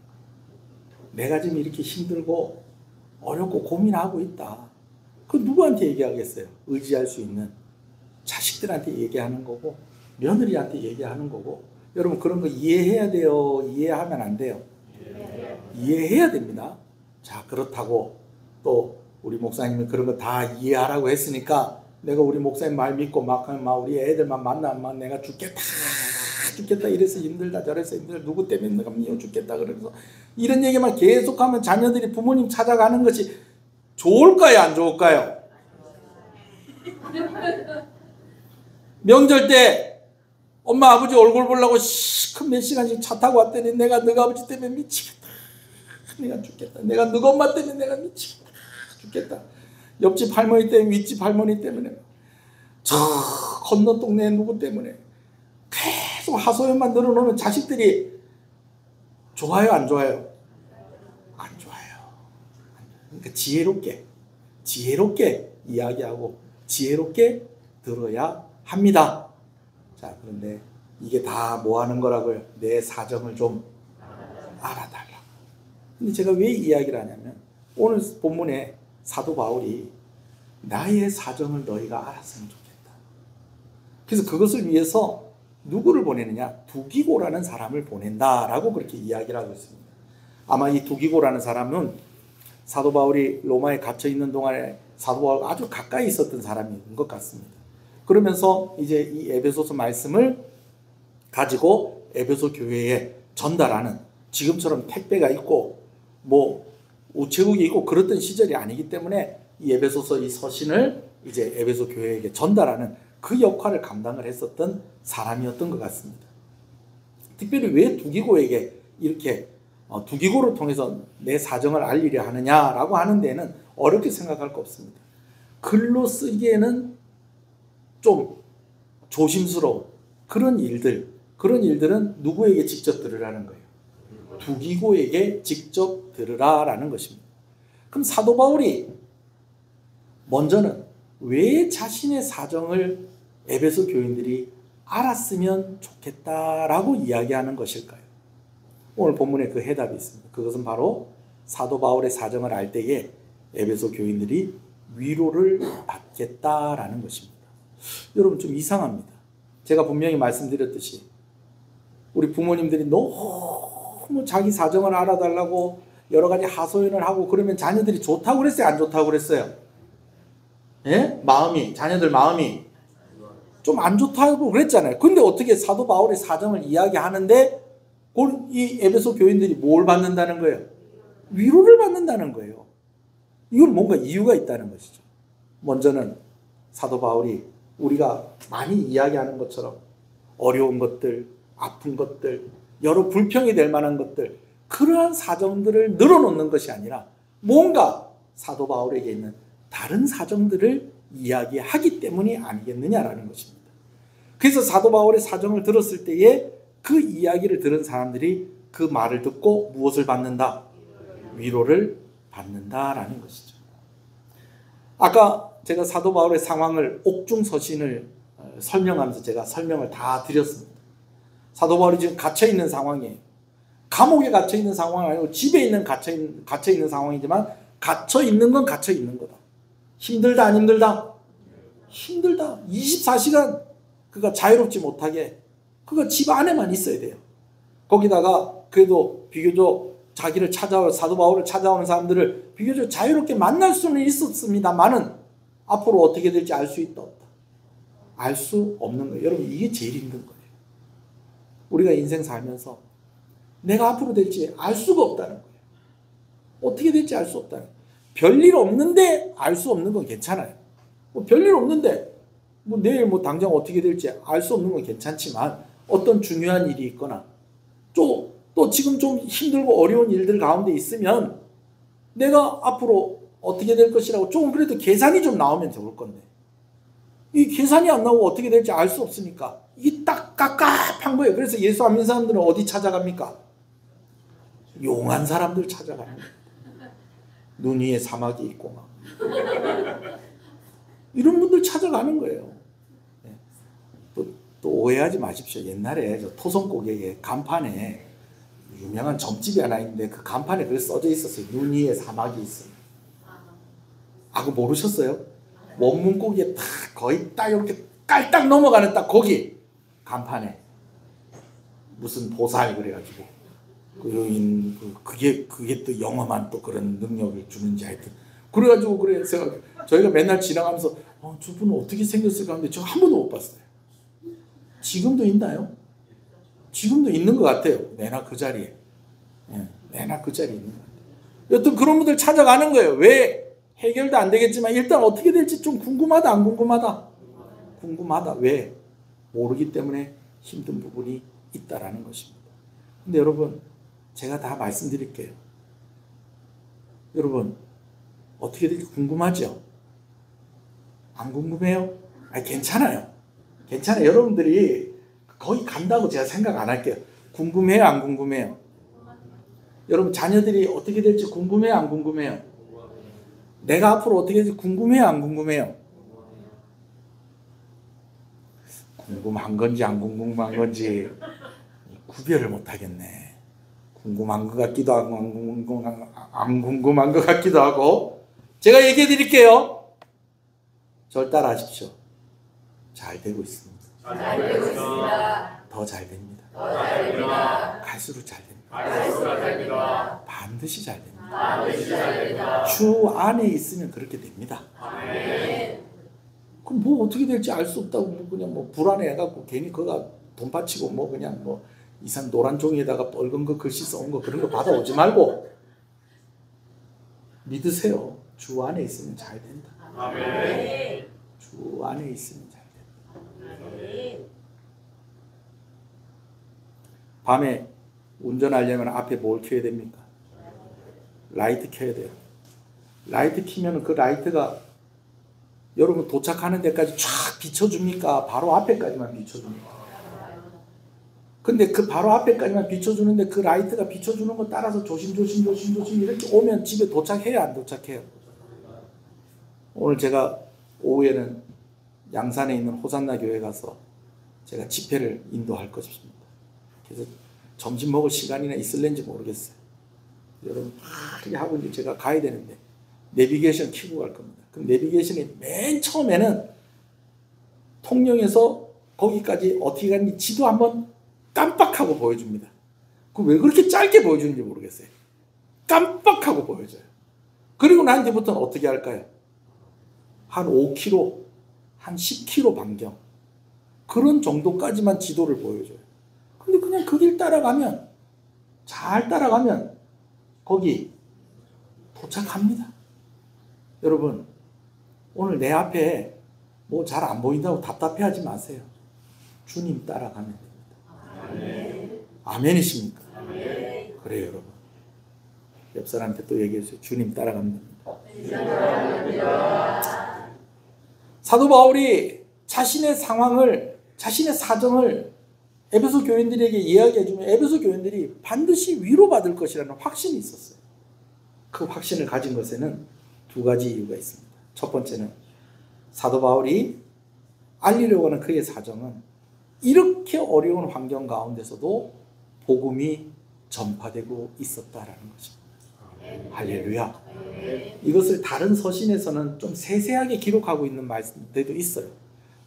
Speaker 1: 내가 지금 이렇게 힘들고 어렵고 고민하고 있다. 그 누구한테 얘기하겠어요? 의지할 수 있는 자식들한테 얘기하는 거고 며느리한테 얘기하는 거고. 여러분, 그런 거 이해해야 돼요? 이해하면 안 돼요? 이해해야 됩니다. 자, 그렇다고 또 우리 목사님은 그런 거 다 이해하라고 했으니까 내가 우리 목사님 말 믿고 막 우리 애들만 만나면 내가 죽겠다 죽겠다 이래서 힘들다 저래서 힘들다 누구 때문에 내가 미워 죽겠다 그러면서 이런 얘기만 계속하면 자녀들이 부모님 찾아가는 것이 좋을까요 안 좋을까요? 명절 때 엄마 아버지 얼굴 보려고 큰 몇 시간씩 차 타고 왔더니 내가 너가 아버지 때문에 미치겠다 내가 죽겠다 내가 너가 엄마 때문에 내가 미치겠다 죽겠다 옆집 할머니 때문에 윗집 할머니 때문에 저 건너 동네 누구 때문에 계속 하소연만 늘어놓으면 자식들이 좋아요 안 좋아요? 안 좋아요. 그러니까 지혜롭게 이야기하고 지혜롭게 들어야 합니다. 자, 그런데 이게 다 뭐 하는 거라고요? 내 사정을 좀 알아달라. 근데 제가 왜 이야기를 하냐면 오늘 본문에 사도 바울이 나의 사정을 너희가 알았으면 좋겠다. 그래서 그것을 위해서 누구를 보내느냐? 두기고라는 사람을 보낸다라고 그렇게 이야기를 하고 있습니다. 아마 이 두기고라는 사람은 사도 바울이 로마에 갇혀 있는 동안에 사도 바울과 아주 가까이 있었던 사람인 것 같습니다. 그러면서 이제 이 에베소서 말씀을 가지고 에베소 교회에 전달하는 지금처럼 택배가 있고 뭐 우체국이 있고 그랬던 시절이 아니기 때문에 이 에베소서 이 서신을 이제 에베소 교회에게 전달하는 그 역할을 감당을 했었던 사람이었던 것 같습니다. 특별히 왜 두기고에게 이렇게 두기고를 통해서 내 사정을 알리려 하느냐라고 하는 데는 어렵게 생각할 거 없습니다. 글로 쓰기에는 좀 조심스러운 그런 일들은 누구에게 직접 들으라는 거예요? 두기고에게 직접 들으라라는 것입니다. 그럼 사도 바울이 먼저는 왜 자신의 사정을 에베소 교인들이 알았으면 좋겠다라고 이야기하는 것일까요? 오늘 본문에 그 해답이 있습니다. 그것은 바로 사도 바울의 사정을 알 때에 에베소 교인들이 위로를 받겠다라는 것입니다. 여러분 좀 이상합니다. 제가 분명히 말씀드렸듯이 우리 부모님들이 너무 자기 사정을 알아달라고 여러 가지 하소연을 하고 그러면 자녀들이 좋다고 그랬어요? 안 좋다고 그랬어요? 예? 자녀들 마음이 좀 안 좋다고 그랬잖아요. 근데 어떻게 사도 바울의 사정을 이야기하는데 이 에베소 교인들이 뭘 받는다는 거예요? 위로를 받는다는 거예요. 이건 뭔가 이유가 있다는 것이죠. 먼저는 사도 바울이 우리가 많이 이야기하는 것처럼 어려운 것들, 아픈 것들, 여러 불평이 될 만한 것들, 그러한 사정들을 늘어놓는 것이 아니라 뭔가 사도 바울에게 있는 다른 사정들을 이야기하기 때문이 아니겠느냐라는 것입니다. 그래서 사도 바울의 사정을 들었을 때에 그 이야기를 들은 사람들이 그 말을 듣고 무엇을 받는다? 위로를 받는다라는 것이죠. 아까 제가 사도 바울의 상황을 옥중서신을 설명하면서 제가 설명을 다 드렸습니다. 사도 바울이 지금 갇혀있는 상황이에요. 감옥에 갇혀있는 상황이 아니고 집에 갇혀있는 상황이지만 갇혀있는 건 갇혀있는 거다. 힘들다 안 힘들다? 힘들다. 24시간 그가 자유롭지 못하게 그가 집 안에만 있어야 돼요. 거기다가 그래도 비교적 자기를 사도 바울을 찾아오는 사람들을 비교적 자유롭게 만날 수는 있었습니다만은 앞으로 어떻게 될지 알 수 있다 없다. 알 수 없는 거예요. 여러분 이게 제일 힘든 거예요. 우리가 인생 살면서 내가 앞으로 될지 알 수가 없다는 거예요. 어떻게 될지 알 수 없다는 거예요. 별일 없는데 알 수 없는 건 괜찮아요. 별일 없는데 내일 당장 어떻게 될지 알 수 없는 건 괜찮지만 어떤 중요한 일이 있거나 또 지금 좀 힘들고 어려운 일들 가운데 있으면 내가 앞으로 어떻게 될 것이라고 조금 그래도 계산이 좀 나오면 좋을 건데 이 계산이 안 나오고 어떻게 될지 알 수 없으니까 이게 딱 깝깝한 거예요. 그래서 예수 안 믿는 사람들은 어디 찾아갑니까? 용한 사람들 찾아갑니다. 눈 위에 사막이 있고 막 이런 분들 찾아가는 거예요. 또 오해하지 마십시오. 옛날에 저 토성고개에 간판에 유명한 점집이 하나 있는데 그 간판에 그게 써져 있었어요. 눈 위에 사막이 있어요. 그거 모르셨어요? 원문고기에 거의 딱 이렇게 깔딱 넘어가는 딱 거기 간판에 무슨 보살 그래가지고 그게 또 영험한 또 그런 능력을 주는지 하여튼 그래가지고 그래서 저희가 맨날 지나가면서 저분은 어떻게 생겼을까 하는데 저 한 번도 못 봤어요. 지금도 있나요? 지금도 있는 것 같아요. 내나 그 자리에. 예, 내나 그 자리에 있는 것 같아요. 여튼 그런 분들 찾아가는 거예요. 왜? 해결도 안 되겠지만 일단 어떻게 될지 좀 궁금하다, 안 궁금하다? 궁금하다. 왜? 모르기 때문에 힘든 부분이 있다라는 것입니다. 근데 여러분, 제가 다 말씀드릴게요. 여러분, 어떻게 될지 궁금하죠? 안 궁금해요? 아니, 괜찮아요. 괜찮아요. 여러분들이 거기 간다고 제가 생각 안 할게요. 궁금해요? 안 궁금해요? 여러분, 자녀들이 어떻게 될지 궁금해요? 안 궁금해요? 내가 앞으로 어떻게 될지 궁금해요? 안 궁금해요? 궁금한 건지 안 궁금한 건지 구별을 못 하겠네. 궁금한 것 같기도 하고 안 궁금한 것 같기도 하고. 제가 얘기해 드릴게요. 절 따라하십시오. 잘 되고 있습니다.
Speaker 2: 잘 되고 있습니다.
Speaker 1: 더 잘 됩니다.
Speaker 2: 더 잘 됩니다.
Speaker 1: 갈수록 잘 됩니다.
Speaker 2: 갈수록 잘 됩니다.
Speaker 1: 반드시 잘 됩니다.
Speaker 2: 반드시 잘 됩니다.
Speaker 1: 주 안에 있으면 그렇게 됩니다.
Speaker 2: 아멘.
Speaker 1: 그럼 뭐 어떻게 될지 알 수 없다고 뭐 그냥 뭐 불안해갖고 괜히 그가 돈 바치고 뭐 그냥 뭐 이상 노란 종이에다가 빨간 거 글씨 써온 거 그런 거 받아오지 말고 믿으세요. 주 안에 있으면 잘 된다.
Speaker 2: 아멘.
Speaker 1: 주 안에 있으면 잘 된다. 밤에 운전하려면 앞에 뭘 켜야 됩니까? 라이트 켜야 돼요. 라이트 켜면 그 라이트가 여러분 도착하는 데까지 쫙 비춰줍니까? 바로 앞에까지만 비춰줍니까? 근데 그 바로 앞에까지만 비춰주는데 그 라이트가 비춰주는 거 따라서 조심조심 이렇게 오면 집에 도착해야 안 도착해요? 오늘 제가 오후에는 양산에 있는 호산나 교회 가서 제가 집회를 인도할 것입니다. 그래서 점심 먹을 시간이나 있을는지 모르겠어요. 여러분 이렇게 하고 이제 제가 가야 되는데 내비게이션 켜고 갈 겁니다. 그럼 내비게이션이 맨 처음에는 통영에서 거기까지 어떻게 갔는지 지도 한번 깜빡하고 보여줍니다. 그 왜 그렇게 짧게 보여주는지 모르겠어요. 깜빡하고 보여줘요. 그리고 난 뒤부터는 어떻게 할까요? 한 5km, 한 10km 반경 그런 정도까지만 지도를 보여줘요. 근데 그냥 그 길 따라가면 잘 따라가면 거기 도착합니다. 여러분 오늘 내 앞에 뭐 잘 안 보인다고 답답해하지 마세요. 주님 따라가면 됩니다. 아멘이십니까? 아멘. 그래요 여러분. 옆 사람한테 또 얘기해 주세요. 주님 따라가면 됩니다. 사도 바울이 자신의 상황을 자신의 사정을 에베소 교인들에게 이야기해 주면 에베소 교인들이 반드시 위로받을 것이라는 확신이 있었어요. 그 확신을 가진 것에는 두 가지 이유가 있습니다. 첫 번째는 사도 바울이 알리려고 하는 그의 사정은 이렇게 어려운 환경 가운데서도 복음이 전파되고 있었다라는 것입니다. 할렐루야. 이것을 다른 서신에서는 좀 세세하게 기록하고 있는 말씀들도 있어요.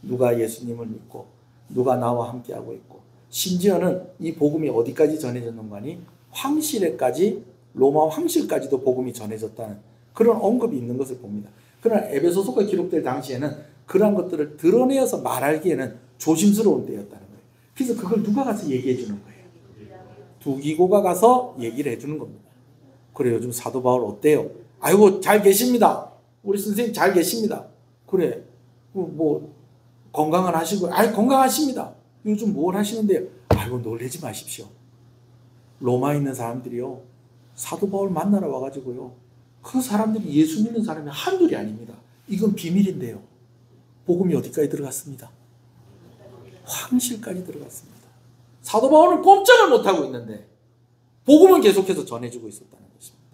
Speaker 1: 누가 예수님을 믿고 누가 나와 함께하고 있고 심지어는 이 복음이 어디까지 전해졌는가니 황실에까지 로마 황실까지도 복음이 전해졌다는 그런 언급이 있는 것을 봅니다. 그러나 에베소서가 기록될 당시에는 그러한 것들을 드러내어서 말하기에는 조심스러운 때였다는 거예요. 그래서 그걸 누가 가서 얘기해 주는 거예요? 두기고가 가서 얘기를 해주는 겁니다. 그래 요즘 사도 바울 어때요? 아이고 잘 계십니다. 우리 선생님 잘 계십니다. 그래 뭐 건강은 하시고 아이 건강하십니다. 요즘 뭘 하시는데요? 아이고 놀라지 마십시오. 로마에 있는 사람들이요 사도 바울 만나러 와가지고요 그 사람들이 예수 믿는 사람이 한둘이 아닙니다. 이건 비밀인데요 복음이 어디까지 들어갔습니다? 황실까지 들어갔습니다. 사도 바울은 꼼짝을 못하고 있는데 복음은 계속해서 전해주고 있었다는 것입니다.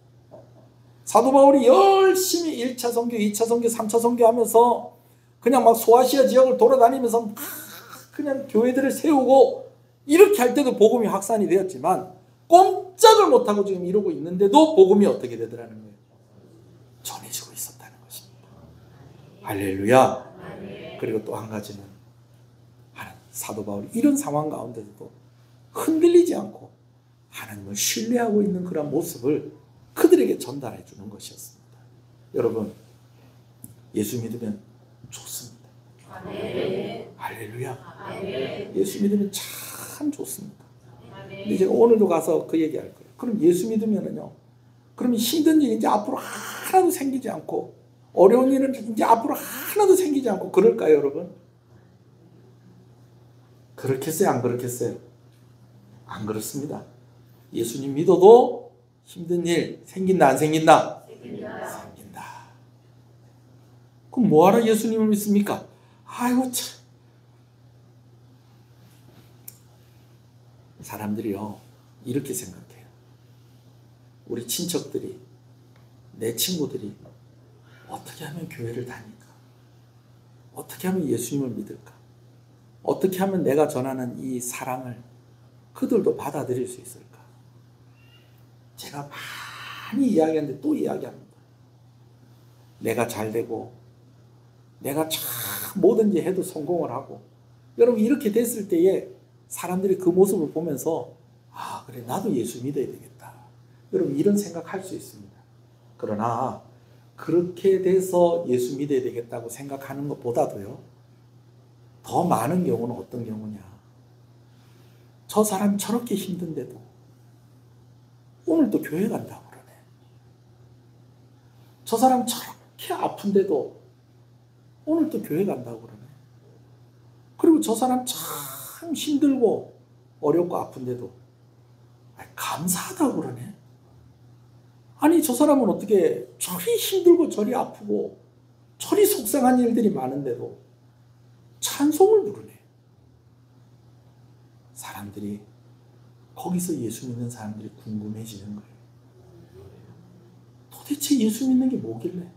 Speaker 1: 사도 바울이 열심히 1차 선교, 2차 선교, 3차 선교하면서 그냥 막 소아시아 지역을 돌아다니면서 막 그냥 교회들을 세우고 이렇게 할 때도 복음이 확산이 되었지만 꼼짝을 못하고 지금 이러고 있는데도 복음이 어떻게 되더라는 거예요? 전해지고 있었다는 것입니다. 할렐루야. 그리고 또 한 가지는 사도 바울이 이런 상황 가운데서도 흔들리지 않고 하나님을 신뢰하고 있는 그런 모습을 그들에게 전달해 주는 것이었습니다. 여러분 예수 믿으면 좋습니다. 아멘. 할렐루야. 아멘. 예수 믿으면 참 좋습니다. 근데 제가 오늘도 가서 그 얘기할 거예요. 그럼 예수 믿으면은요, 그러면 힘든 일이 이제 앞으로 하나도 생기지 않고, 어려운 일은 이제 앞으로 하나도 생기지 않고 그럴까요, 여러분? 그렇겠어요, 안 그렇겠어요? 안 그렇습니다. 예수님 믿어도 힘든 일 생긴다, 안 생긴다? 생긴다. 그럼 뭐하러 예수님을 믿습니까? 아이고 참. 사람들이요, 이렇게 생각해요. 우리 친척들이, 내 친구들이 어떻게 하면 교회를 다닐까? 어떻게 하면 예수님을 믿을까? 어떻게 하면 내가 전하는 이 사랑을 그들도 받아들일 수 있을까? 제가 많이 이야기하는데 또 이야기합니다. 내가 잘 되고, 내가 참 뭐든지 해도 성공을 하고, 여러분 이렇게 됐을 때에 사람들이 그 모습을 보면서 아, 그래 나도 예수 믿어야 되겠다. 여러분 이런 생각할 수 있습니다. 그러나 그렇게 돼서 예수 믿어야 되겠다고 생각하는 것보다도요, 더 많은 경우는 어떤 경우냐? 저 사람 저렇게 힘든데도 오늘 또 교회 간다고 그러네. 저 사람 저렇게 아픈데도 오늘 또 교회 간다고 그러네. 그리고 저 사람 참 힘들고 어렵고 아픈데도 감사하다고 그러네. 아니 저 사람은 어떻게 저리 힘들고 저리 아프고 저리 속상한 일들이 많은데도 찬송을 부르네. 사람들이 거기서 예수 믿는 사람들이 궁금해지는 거예요. 도대체 예수 믿는 게 뭐길래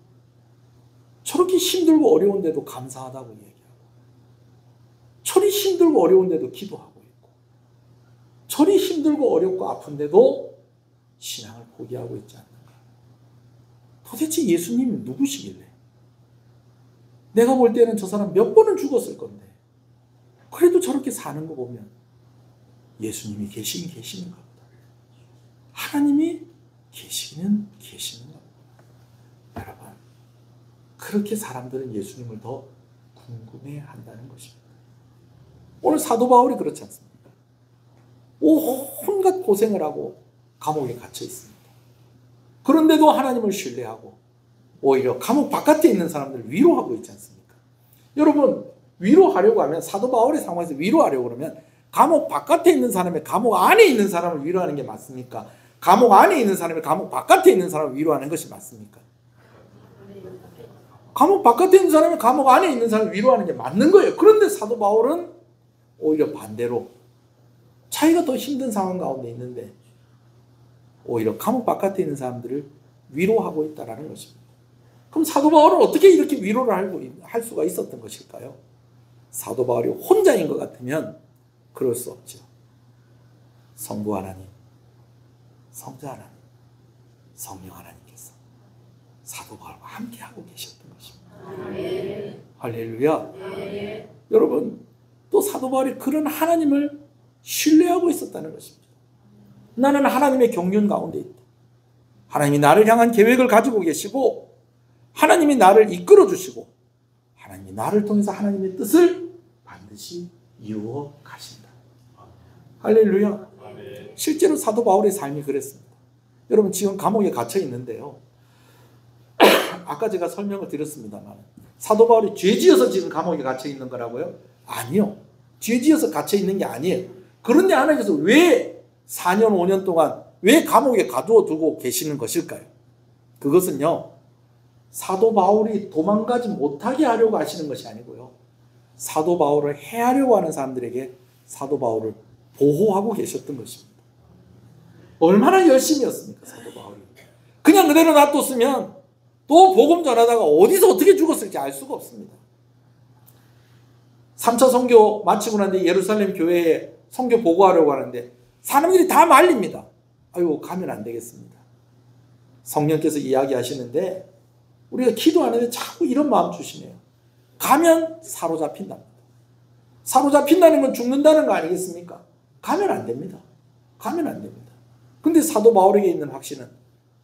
Speaker 1: 저렇게 힘들고 어려운데도 감사하다고 얘기하고, 저리 힘들고 어려운데도 기도하고 있고, 저리 힘들고 어렵고 아픈데도 신앙을 포기하고 있지 않는가? 도대체 예수님이 누구시길래? 내가 볼 때는 저 사람 몇 번은 죽었을 건데 그래도 저렇게 사는 거 보면 예수님이 계시는가 보다. 하나님이 계시는 겁니다. 여러분, 그렇게 사람들은 예수님을 더 궁금해한다는 것입니다. 오늘 사도 바울이 그렇지 않습니까? 온갖 고생을 하고 감옥에 갇혀 있습니다. 그런데도 하나님을 신뢰하고 오히려 감옥 바깥에 있는 사람들을 위로하고 있지 않습니까? 여러분, 위로하려고 하면, 사도 바울의 상황에서 위로하려고 그러면 감옥 바깥에 있는 사람이 감옥 안에 있는 사람을 위로하는 게 맞습니까? 감옥 안에 있는 사람이 감옥 바깥에 있는 사람을 위로하는 것이 맞습니까? 감옥 바깥에 있는 사람이 감옥 안에 있는 사람을 위로하는 게 맞는 거예요. 그런데 사도 바울은 오히려 반대로 자기가 더 힘든 상황 가운데 있는데 오히려 감옥 바깥에 있는 사람들을 위로하고 있다는 것입니다. 그럼 사도 바울은 어떻게 이렇게 위로를 할 수가 있었던 것일까요? 사도 바울이 혼자인 것 같으면 그럴 수 없죠. 성부 하나님, 성자 하나님, 성령 하나님께서 사도 바울과 함께하고 계셨던 것입니다. 할렐루야. 여러분, 또 사도 바울이 그런 하나님을 신뢰하고 있었다는 것입니다. 나는 하나님의 경륜 가운데 있다. 하나님이 나를 향한 계획을 가지고 계시고 하나님이 나를 이끌어 주시고 하나님이 나를 통해서 하나님의 뜻을 반드시 이루어 가신다. 할렐루야. 실제로 사도 바울의 삶이 그랬습니다. 여러분, 지금 감옥에 갇혀 있는데요. 아까 제가 설명을 드렸습니다만 사도 바울이 죄지어서 지금 감옥에 갇혀 있는 거라고요? 아니요. 죄지어서 갇혀 있는 게 아니에요. 그런데 하나님께서 왜 4년 5년 동안 왜 감옥에 가두어 두고 계시는 것일까요? 그것은요, 사도 바울이 도망가지 못하게 하려고 하시는 것이 아니고요, 사도 바울을 해하려고 하는 사람들에게 사도 바울을 보호하고 계셨던 것입니다. 얼마나 열심이었습니까, 사도 바울이. 그냥 그대로 놔뒀으면 또 복음 전하다가 어디서 어떻게 죽었을지 알 수가 없습니다. 3차 선교 마치고 난 뒤에 예루살렘 교회에 선교 보고하려고 하는데 사람들이 다 말립니다. 아이고, 가면 안 되겠습니다. 성령께서 이야기하시는데 우리가 기도하는데 자꾸 이런 마음 주시네요. 가면 사로잡힌답니다. 사로잡힌다는 건 죽는다는 거 아니겠습니까? 가면 안 됩니다. 가면 안 됩니다. 근데 사도 바울에게 있는 확신은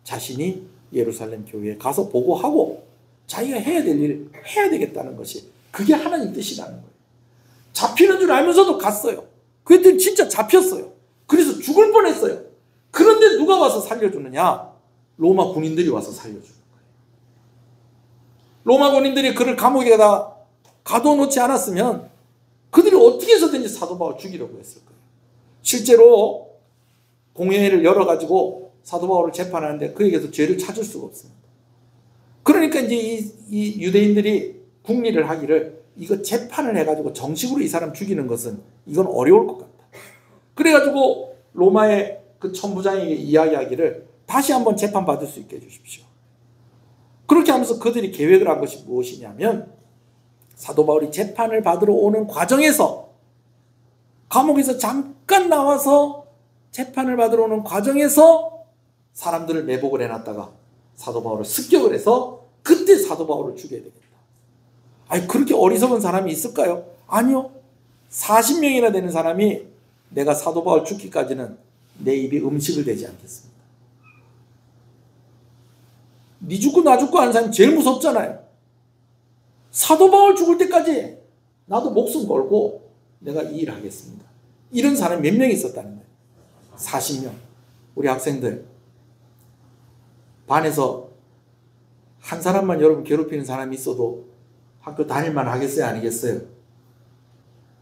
Speaker 1: 자신이 예루살렘 교회에 가서 보고하고 자기가 해야 될 일을 해야 되겠다는 것이, 그게 하나님 뜻이라는 거예요. 잡히는 줄 알면서도 갔어요. 그랬더니 진짜 잡혔어요. 그래서 죽을 뻔했어요. 그런데 누가 와서 살려주느냐? 로마 군인들이 와서 살려주는 거예요. 로마 군인들이 그를 감옥에다 가둬놓지 않았으면 그들이 어떻게 해서든지 사도 바울 죽이려고 했을 거예요. 실제로 공회를 열어가지고 사도 바울을 재판하는데 그에게서 죄를 찾을 수가 없습니다. 그러니까 이제 이 유대인들이 궁리를 하기를 이거 재판을 해가지고 정식으로 이 사람 죽이는 것은 이건 어려울 것 같다. 그래가지고 로마의 그 천부장에게 이야기하기를 다시 한번 재판받을 수 있게 해주십시오. 그렇게 하면서 그들이 계획을 한 것이 무엇이냐면 사도 바울이 재판을 받으러 오는 과정에서 감옥에서 잠깐 나와서 재판을 받으러 오는 과정에서 사람들을 매복을 해놨다가 사도 바울을 습격을 해서 그때 사도 바울을 죽여야 되겠다. 아니 그렇게 어리석은 사람이 있을까요? 아니요. 40명이나 되는 사람이 내가 사도 바울 죽기까지는 내 입이 음식을 대지 않겠습니다. 니 죽고 나 죽고 하는 사람이 제일 무섭잖아요. 사도 바울 죽을 때까지 나도 목숨 걸고 내가 이 일을 하겠습니다. 이런 사람이 몇 명 있었다는 거예요. 40명. 우리 학생들 반에서 한 사람만 여러분 괴롭히는 사람이 있어도 학교 다닐만 하겠어요? 아니겠어요?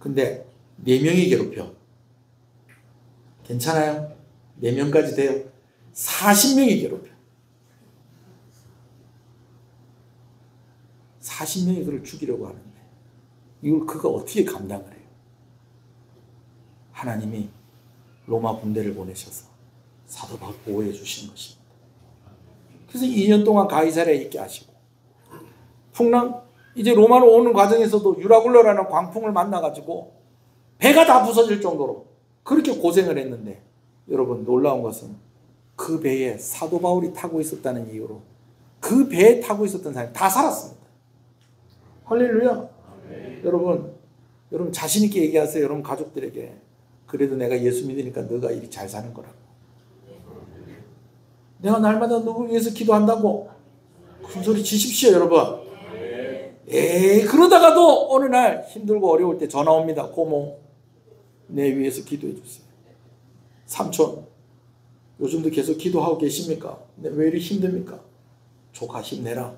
Speaker 1: 근데 4명이 괴롭혀. 괜찮아요? 4명까지 돼요? 40명이 괴롭혀. 40명이 그를 죽이려고 하는데 이걸 그가 어떻게 감당을 해요? 하나님이 로마 군대를 보내셔서 사도 바울 보호해 주신 것입니다. 그래서 2년 동안 가이사랴에 있게 하시고 풍랑 이제 로마로 오는 과정에서도 유라굴러라는 광풍을 만나가지고 배가 다 부서질 정도로 그렇게 고생을 했는데 여러분 놀라운 것은 그 배에 사도 바울이 타고 있었다는 이유로 그 배에 타고 있었던 사람이 다 살았습니다. 할렐루야. 여러분 자신 있게 얘기하세요. 여러분 가족들에게 그래도 내가 예수 믿으니까 너가 이리 잘 사는 거라고. 내가 날마다 누구 위해서 기도한다고 큰 소리 치십시오 여러분. 그러다가도 어느 날 힘들고 어려울 때 전화 옵니다. 고모 내 위해서 기도해 주세요. 삼촌 요즘도 계속 기도하고 계십니까? 왜 이렇게 힘듭니까? 조카 힘내라.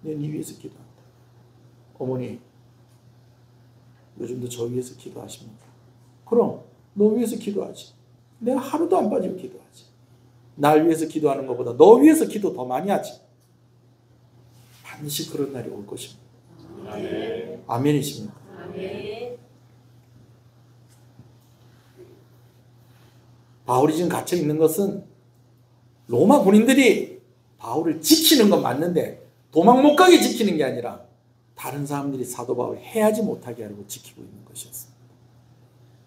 Speaker 1: 내 위해서 기도한다. 어머니 요즘도 저 위해서 기도하십니까? 그럼 너 위해서 기도하지. 내가 하루도 안 빠지고 기도하지. 날 위해서 기도하는 것보다 너 위해서 기도 더 많이 하지. 반드시 그런 날이 올 것입니다. 아멘. 아멘이십니까? 아멘. 바울이 지금 갇혀 있는 것은 로마 군인들이 바울을 지키는 건 맞는데 도망 못 가게 지키는 게 아니라 다른 사람들이 사도 바울 해하지 못하게 하려고 지키고 있는 것이었습니다.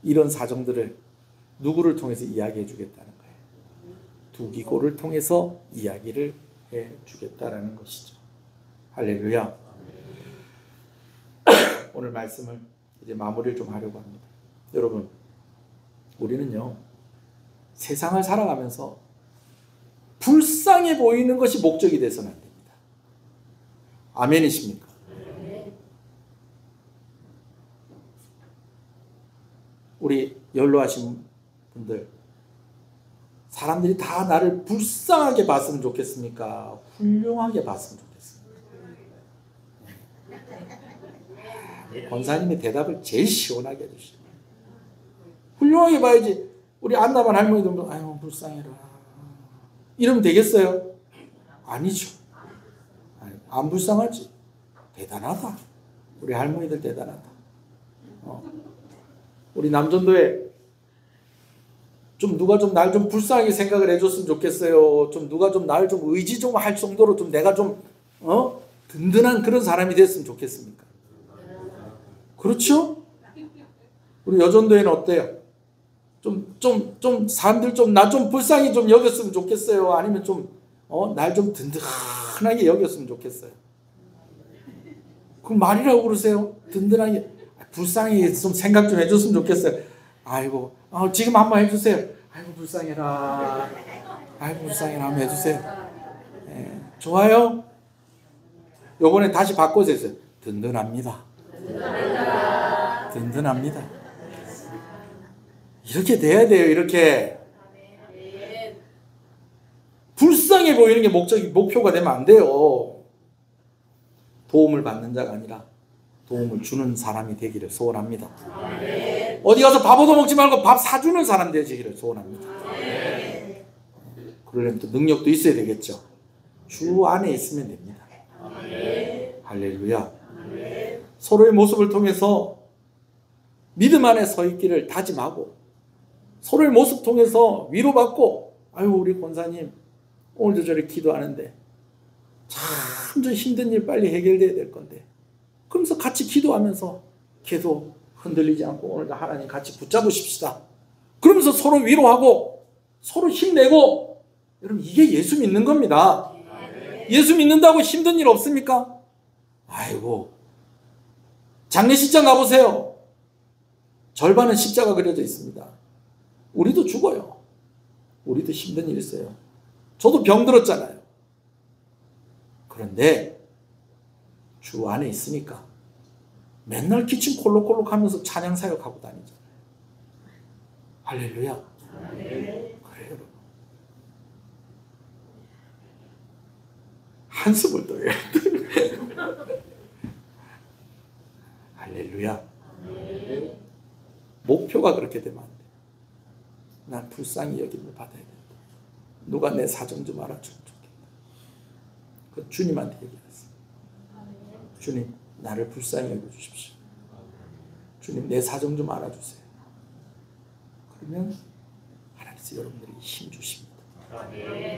Speaker 1: 이런 사정들을 누구를 통해서 이야기해 주겠다는 거예요. 두기고를 통해서 이야기를 해 주겠다라는 것이죠. 할렐루야. 오늘 말씀을 이제 마무리를 좀 하려고 합니다. 여러분 우리는요 세상을 살아가면서 불쌍해 보이는 것이 목적이 돼서는 안 됩니다. 아멘이십니까? 우리 연로하신 분들 사람들이 다 나를 불쌍하게 봤으면 좋겠습니까? 훌륭하게 봤으면 좋겠습니까? 권사님의 대답을 제일 시원하게 해주시죠. 훌륭하게 봐야지. 우리 안나만 할머니들도 아유 불쌍해라 이러면 되겠어요? 아니죠. 안 불쌍하지. 대단하다. 우리 할머니들 대단하다. 우리 남전도에 좀 누가 좀 날 좀 불쌍하게 생각을 해줬으면 좋겠어요. 좀 누가 좀 날 좀 의지 좀 할 정도로 좀 내가 좀 든든한 그런 사람이 됐으면 좋겠습니까? 그렇죠? 우리 여전도에는 어때요? 좀 사람들 좀 나 좀 불쌍히 좀 여겼으면 좋겠어요. 아니면 좀 날 좀 든든하게 여겼으면 좋겠어요. 그럼 말이라고 그러세요? 든든하게 불쌍히 좀 생각 좀 해줬으면 좋겠어요. 아이고 지금 한번 해주세요. 아이고 불쌍해라. 아이고 불쌍해라 한번 해주세요. 네, 좋아요? 요번에 다시 바꿔서 했어요. 든든합니다. 든든합니다. 이렇게 돼야 돼요. 이렇게 불쌍해 보이는 게 목표가 되면 안 돼요. 도움을 받는 자가 아니라 도움을 주는 사람이 되기를 소원합니다. 어디 가서 밥 얻어먹지 말고 밥 사주는 사람 되기를 소원합니다. 그러려면 또 능력도 있어야 되겠죠. 주 안에 있으면 됩니다. 할렐루야. 서로의 모습을 통해서 믿음 안에 서 있기를 다짐하고, 서로의 모습 통해서 위로받고, 아유 우리 권사님 오늘도 저렇게 기도하는데 참 저 힘든 일 빨리 해결돼야 될 건데, 그러면서 같이 기도하면서 계속 흔들리지 않고 오늘도 하나님 같이 붙잡으십시다. 그러면서 서로 위로하고 서로 힘내고, 여러분 이게 예수 믿는 겁니다. 예수 믿는다고 힘든 일 없습니까? 아이고, 장례식장 가보세요. 절반은 십자가 그려져 있습니다. 우리도 죽어요. 우리도 힘든 일 있어요. 저도 병 들었잖아요. 그런데 주 안에 있으니까 맨날 기침 콜록콜록 하면서 찬양 사역하고 다니잖아요. 할렐루야. 그래요, 여러분. 한숨을 떠요. 할렐루야. 목표가 그렇게 되면 안 돼. 난 불쌍히 여김을 받아야 된다. 누가 내 사정 좀 알아주면 좋겠다. 그 주님한테 얘기했어요. 주님, 나를 불쌍히 여겨주십시오. 주님, 내 사정 좀 알아주세요. 그러면 하나님께서 여러분들에게 힘 주십니다.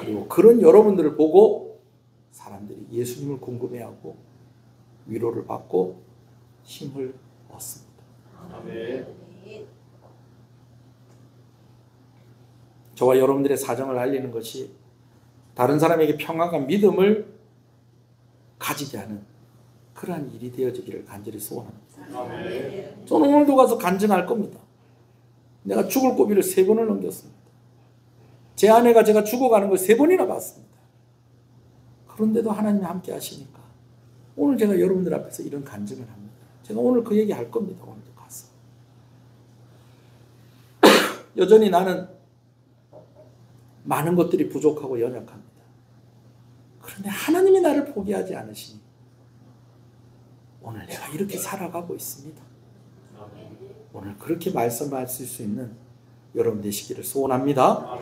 Speaker 1: 그리고 그런 여러분들을 보고 사람들이 예수님을 궁금해하고 위로를 받고 힘을 얻습니다. 저와 여러분들의 사정을 알리는 것이 다른 사람에게 평안과 믿음을 가지게 하는 그러한 일이 되어지기를 간절히 소원합니다. 저는 오늘도 가서 간증할 겁니다. 내가 죽을 고비를 3번을 넘겼습니다. 제 아내가 제가 죽어가는 걸 3번이나 봤습니다. 그런데도 하나님이 함께 하시니까 오늘 제가 여러분들 앞에서 이런 간증을 합니다. 제가 오늘 그 얘기 할 겁니다. 오늘도 가서. 여전히 나는 많은 것들이 부족하고 연약합니다. 그런데 하나님이 나를 포기하지 않으시니 오늘 내가 이렇게 살아가고 있습니다. 오늘 그렇게 말씀하실 수 있는 여러분 되시기를 소원합니다.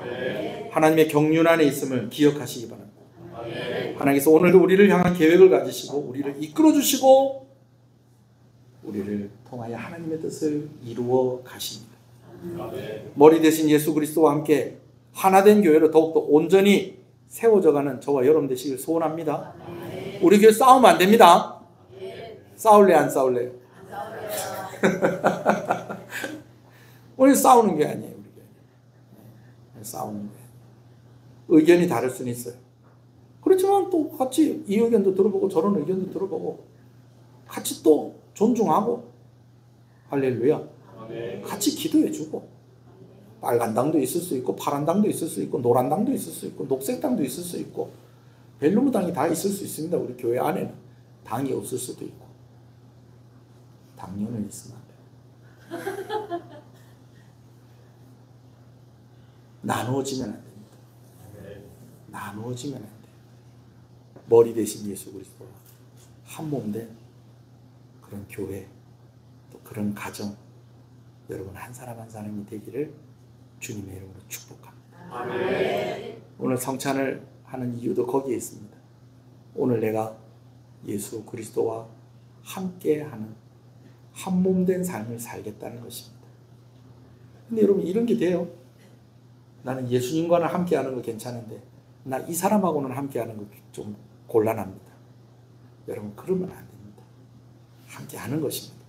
Speaker 1: 하나님의 경륜 안에 있음을 기억하시기 바랍니다. 하나님께서 오늘도 우리를 향한 계획을 가지시고 우리를 이끌어 주시고 우리를 통하여 하나님의 뜻을 이루어 가십니다. 머리 대신 예수 그리스도와 함께 하나된 교회로 더욱더 온전히 세워져가는 저와 여러분 되시길 소원합니다. 우리 교회 싸우면 안 됩니다. 싸울래 안 싸울래요? 오늘 싸우는 게 아니에요. 우리 교회 싸우는 게 의견이 다를 수는 있어요. 그렇지만 또 같이 이 의견도 들어보고 저런 의견도 들어보고 같이 또 존중하고 할렐루야. 같이 기도해주고 빨간 당도 있을 수 있고 파란 당도 있을 수 있고 노란 당도 있을 수 있고 녹색 당도 있을 수 있고 벨루무 당이 다 있을 수 있습니다. 우리 교회 안에는 당이 없을 수도 있고 당뇨는 있으면 안 돼요. 나누어지면 안 됩니다. 나누어지면 안 돼요. 머리 대신 예수 그리스도와 한 몸 된 그런 교회 또 그런 가정 여러분 한 사람 한 사람이 되기를 주님의 이름으로 축복합니다. 아멘. 오늘 성찬을 하는 이유도 거기에 있습니다. 오늘 내가 예수 그리스도와 함께하는 한 몸 된 삶을 살겠다는 것입니다. 근데 여러분 이런 게 돼요? 나는 예수님과는 함께하는 거 괜찮은데 나 이 사람하고는 함께하는 거 좀 곤란합니다. 여러분 그러면 안 됩니다. 함께하는 것입니다.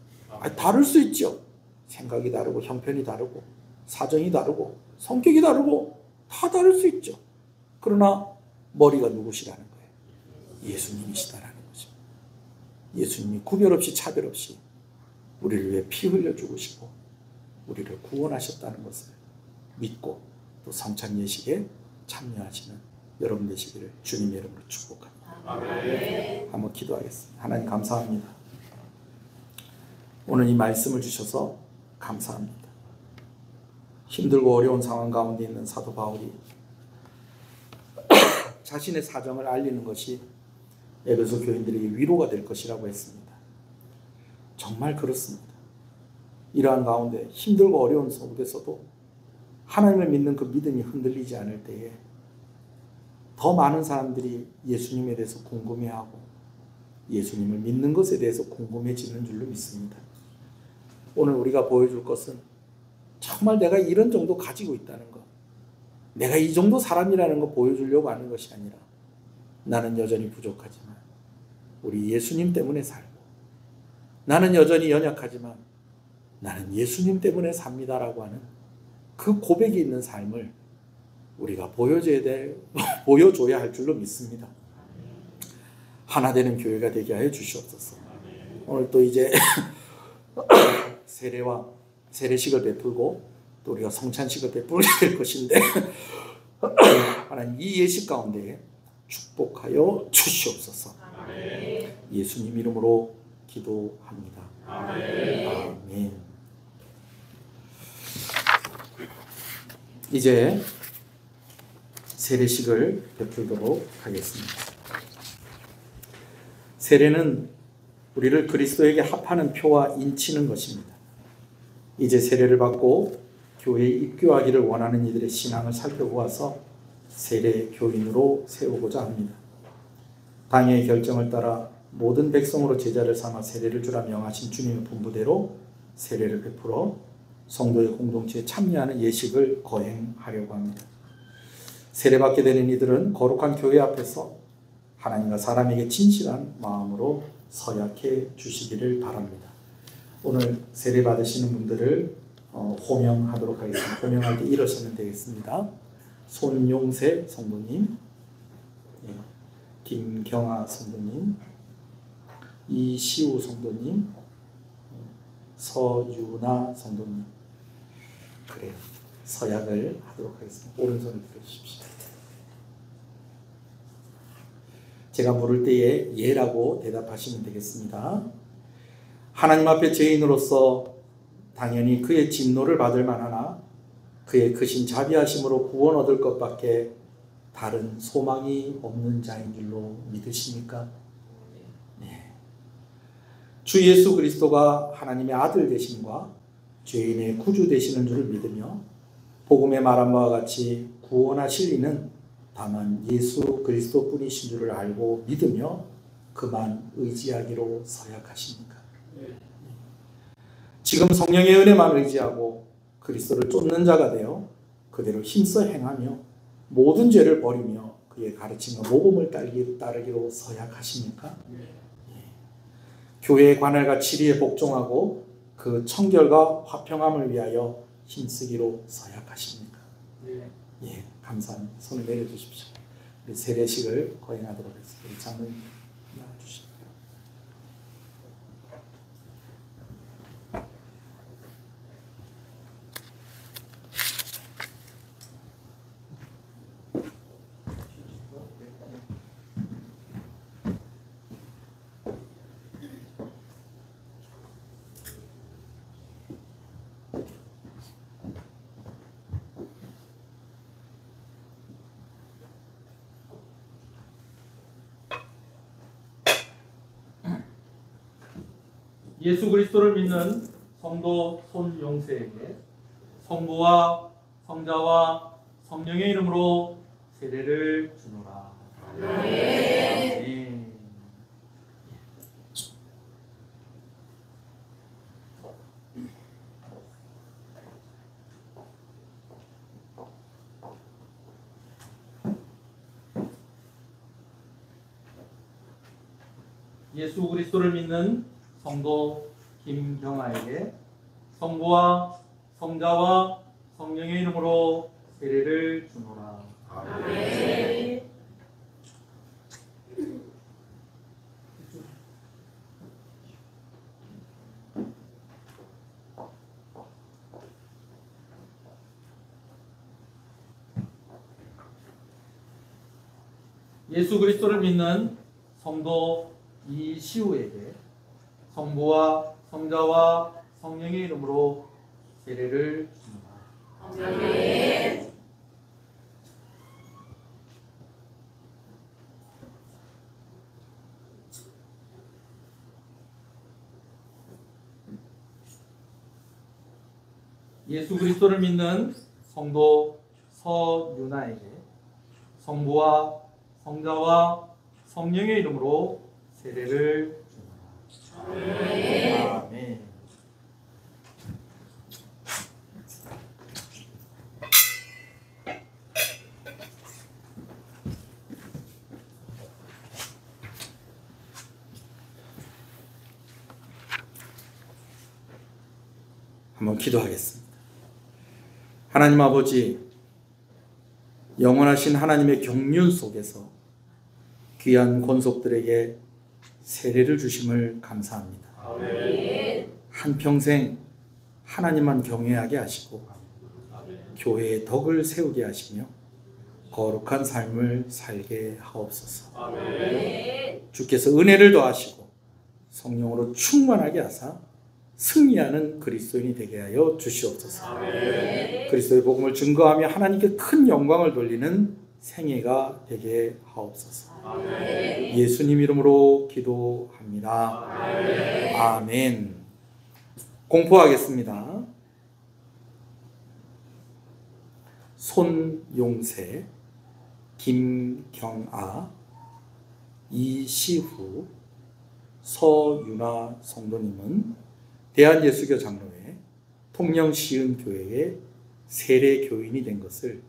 Speaker 1: 다를 수 있죠. 생각이 다르고 형편이 다르고 사정이 다르고 성격이 다르고 다 다를 수 있죠. 그러나 머리가 누구시라는 거예요? 예수님이시다라는 것입니다. 예수님이 구별 없이 차별 없이 우리를 위해 피 흘려 죽으시고 우리를 구원하셨다는 것을 믿고 또 성찬 예식에 참여하시는 여러분 되시기를 주님의 이름으로 축복합니다. 아멘. 한번 기도하겠습니다. 하나님 감사합니다. 오늘 이 말씀을 주셔서 감사합니다. 힘들고 어려운 상황 가운데 있는 사도 바울이 자신의 사정을 알리는 것이 에베소 교인들에게 위로가 될 것이라고 했습니다. 정말 그렇습니다. 이러한 가운데 힘들고 어려운 속에서도 하나님을 믿는 그 믿음이 흔들리지 않을 때에 더 많은 사람들이 예수님에 대해서 궁금해하고 예수님을 믿는 것에 대해서 궁금해지는 줄로 믿습니다. 오늘 우리가 보여줄 것은 정말 내가 이런 정도 가지고 있다는 것, 내가 이 정도 사람이라는 거 보여주려고 하는 것이 아니라 나는 여전히 부족하지만 우리 예수님 때문에 살고, 나는 여전히 연약하지만 나는 예수님 때문에 삽니다라고 하는 그 고백이 있는 삶을 우리가 보여줘야 할 줄로 믿습니다. 하나 되는 교회가 되게 하여 주시옵소서. 오늘 또 이제 세례식을 베풀고 또 우리가 성찬식을 베풀게 될 것인데 하나님 이 예식 가운데 축복하여 주시옵소서. 예수님 이름으로 기도합니다. 아멘. 이제 세례식을 베풀도록 하겠습니다. 세례는 우리를 그리스도에게 합하는 표와 인치는 것입니다. 이제 세례를 받고 교회에 입교하기를 원하는 이들의 신앙을 살펴보아서 세례 교인으로 세우고자 합니다. 당의 결정을 따라 모든 백성으로 제자를 삼아 세례를 주라 명하신 주님의 분부대로 세례를 베풀어 성도의 공동체에 참여하는 예식을 거행하려고 합니다. 세례받게 되는 이들은 거룩한 교회 앞에서 하나님과 사람에게 진실한 마음으로 서약해 주시기를 바랍니다. 오늘 세례 받으시는 분들을 호명하도록 하겠습니다. 호명할 때 이러시면 되겠습니다. 손용세 성도님, 김경아 성도님, 이시우 성도님, 서유나 성도님. 그래요. 서약을 하도록 하겠습니다. 오른손을 들어주십시오. 제가 물을 때에 예라고 대답하시면 되겠습니다. 하나님 앞에 죄인으로서 당연히 그의 진노를 받을 만하나 그의 크신 자비하심으로 구원 얻을 것밖에 다른 소망이 없는 자인 줄로 믿으십니까? 네. 주 예수 그리스도가 하나님의 아들 되심과 죄인의 구주 되시는 줄을 믿으며 복음에 말한 바와 같이 구원하실 이는 다만 예수 그리스도 뿐이신 줄을 알고 믿으며 그만 의지하기로 서약하십니까? 지금 성령의 은혜만 의지하고 그리스도를 쫓는 자가 되어 그대로 힘써 행하며 모든 죄를 버리며 그의 가르침과 모범을 따르기로 서약하십니까? 교회의 관할과 치리에 복종하고 그 청결과 화평함을 위하여 힘쓰기로 서약하십니까? 예, 감사합니다. 손을 내려주십시오. 우리 세례식을 거행하도록 하겠습니다. 우리 장로님 나와주십시오.
Speaker 4: 예수 그리스도를 믿는 성도 손용세에게 성부와 성자와 성령의 이름으로 세례를 주노라. 아멘. 예수 그리스도를 믿는 성도 김경아에게 성부와 성자와 성령의 이름으로 세례를 주노라. 아멘. 예수 그리스도를 믿는 성도 이시우에게 성부와 성자와 성령의 이름으로 세례를 주노라. 예수 그리스도를 믿는 성도 서윤아에게 성부와 성자와 성령의 이름으로 세례를 줍니다. 아멘.
Speaker 1: 한번 기도하겠습니다. 하나님 아버지, 영원하신 하나님의 경륜 속에서 귀한 권속들에게 세례를 주심을 감사합니다. 한평생 하나님만 경외하게 하시고 교회의 덕을 세우게 하시며 거룩한 삶을 살게 하옵소서. 주께서 은혜를 더하시고 성령으로 충만하게 하사 승리하는 그리스도인이 되게 하여 주시옵소서. 그리스도의 복음을 증거하며 하나님께 큰 영광을 돌리는 생애가 되게 하옵소서. 예수님 이름으로 기도합니다. 아멘. 공포하겠습니다. 손용세, 김경아, 이시후, 서윤아 성도님은 대한예수교 장로회 통영시흥교회의 세례교인이 된 것을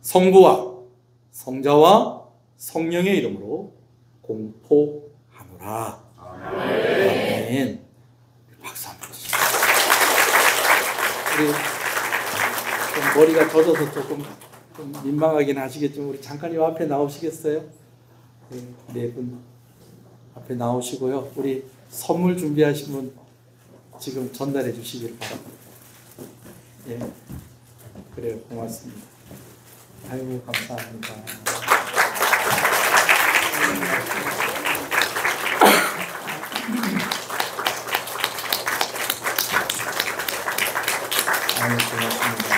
Speaker 1: 성부와 성자와 성령의 이름으로 공포하노라. 아멘. 박수 한번 주시죠. 우리 좀 머리가 젖어서 조금 좀 민망하긴 하시겠지만 우리 잠깐 이 앞에 나오시겠어요? 네 분 앞에 나오시고요. 우리 선물 준비하신 분 지금 전달해 주시기를 바랍니다. 예, 그래요. 고맙습니다. 아이고, 감사합니다. 아이고, 고맙습니다.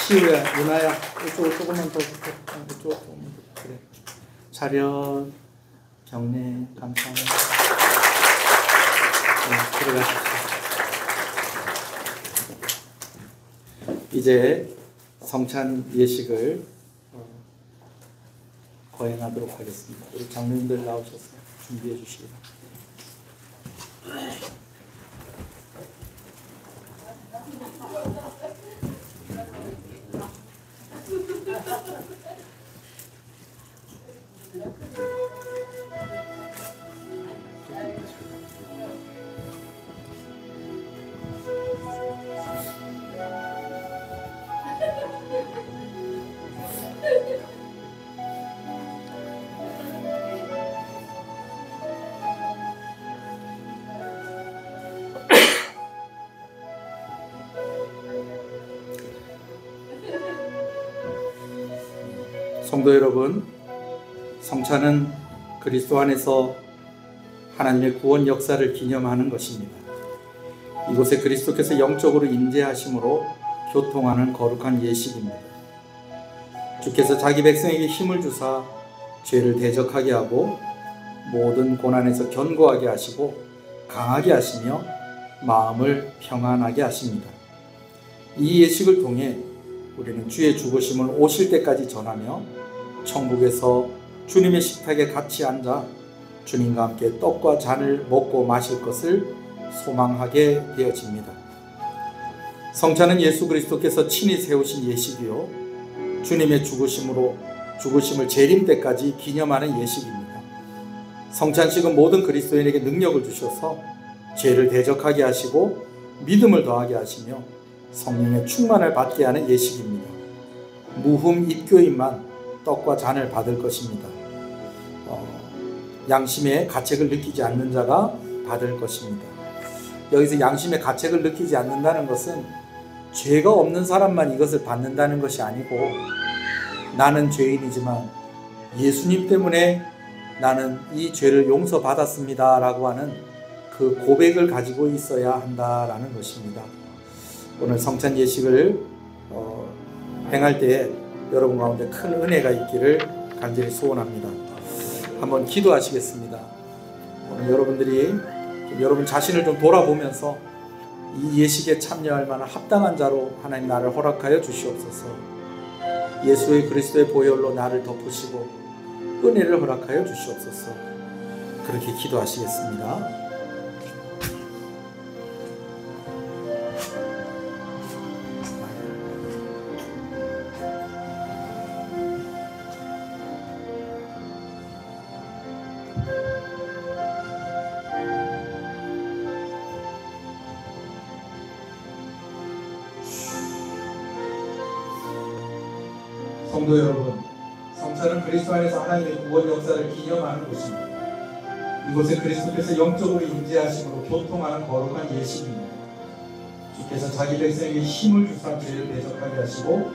Speaker 1: 시우야, 유나야, 이쪽으로 조금만 더, 이쪽으로 조금만 더, 그래. 차렷, 경례, 감사합니다. 네, 들어가십시오. 이제 성찬 예식을 거행하도록 하겠습니다. 우리 장로님들 나오셔서 준비해 주시기 바랍니다. 성도 여러분, 성찬은 그리스도 안에서 하나님의 구원 역사를 기념하는 것입니다. 이곳에 그리스도께서 영적으로 임재하심으로 교통하는 거룩한 예식입니다. 주께서 자기 백성에게 힘을 주사 죄를 대적하게 하고 모든 고난에서 견고하게 하시고 강하게 하시며 마음을 평안하게 하십니다. 이 예식을 통해 우리는 주의 죽으심을 오실 때까지 전하며 천국에서 주님의 식탁에 같이 앉아 주님과 함께 떡과 잔을 먹고 마실 것을 소망하게 되어집니다. 성찬은 예수 그리스도께서 친히 세우신 예식이요 주님의 죽으심을 재림 때까지 기념하는 예식입니다. 성찬식은 모든 그리스도인에게 능력을 주셔서 죄를 대적하게 하시고 믿음을 더하게 하시며 성령의 충만을 받게 하는 예식입니다. 무흠 입교인만 떡과 잔을 받을 것입니다. 양심의 가책을 느끼지 않는 자가 받을 것입니다. 여기서 양심의 가책을 느끼지 않는다는 것은 죄가 없는 사람만 이것을 받는다는 것이 아니고 나는 죄인이지만 예수님 때문에 나는 이 죄를 용서받았습니다 라고 하는 그 고백을 가지고 있어야 한다라는 것입니다. 오늘 성찬 예식을 행할 때에 여러분 가운데 큰 은혜가 있기를 간절히 소원합니다. 한번 기도하시겠습니다. 오늘 여러분들이 여러분 자신을 좀 돌아보면서 이 예식에 참여할 만한 합당한 자로 하나님 나를 허락하여 주시옵소서. 예수의 그리스도의 보혈로 나를 덮으시고 은혜를 허락하여 주시옵소서. 그렇게 기도하시겠습니다. 성도 여러분, 성찬은 그리스도 안에서 하나님의 구원 역사를 기념하는 곳입니다. 이곳에 그리스도께서 영적으로 임재하심으로 교통하는 거룩한 예식입니다. 주께서 자기 백성에게 힘을 주사 죄를 대적하게 하시고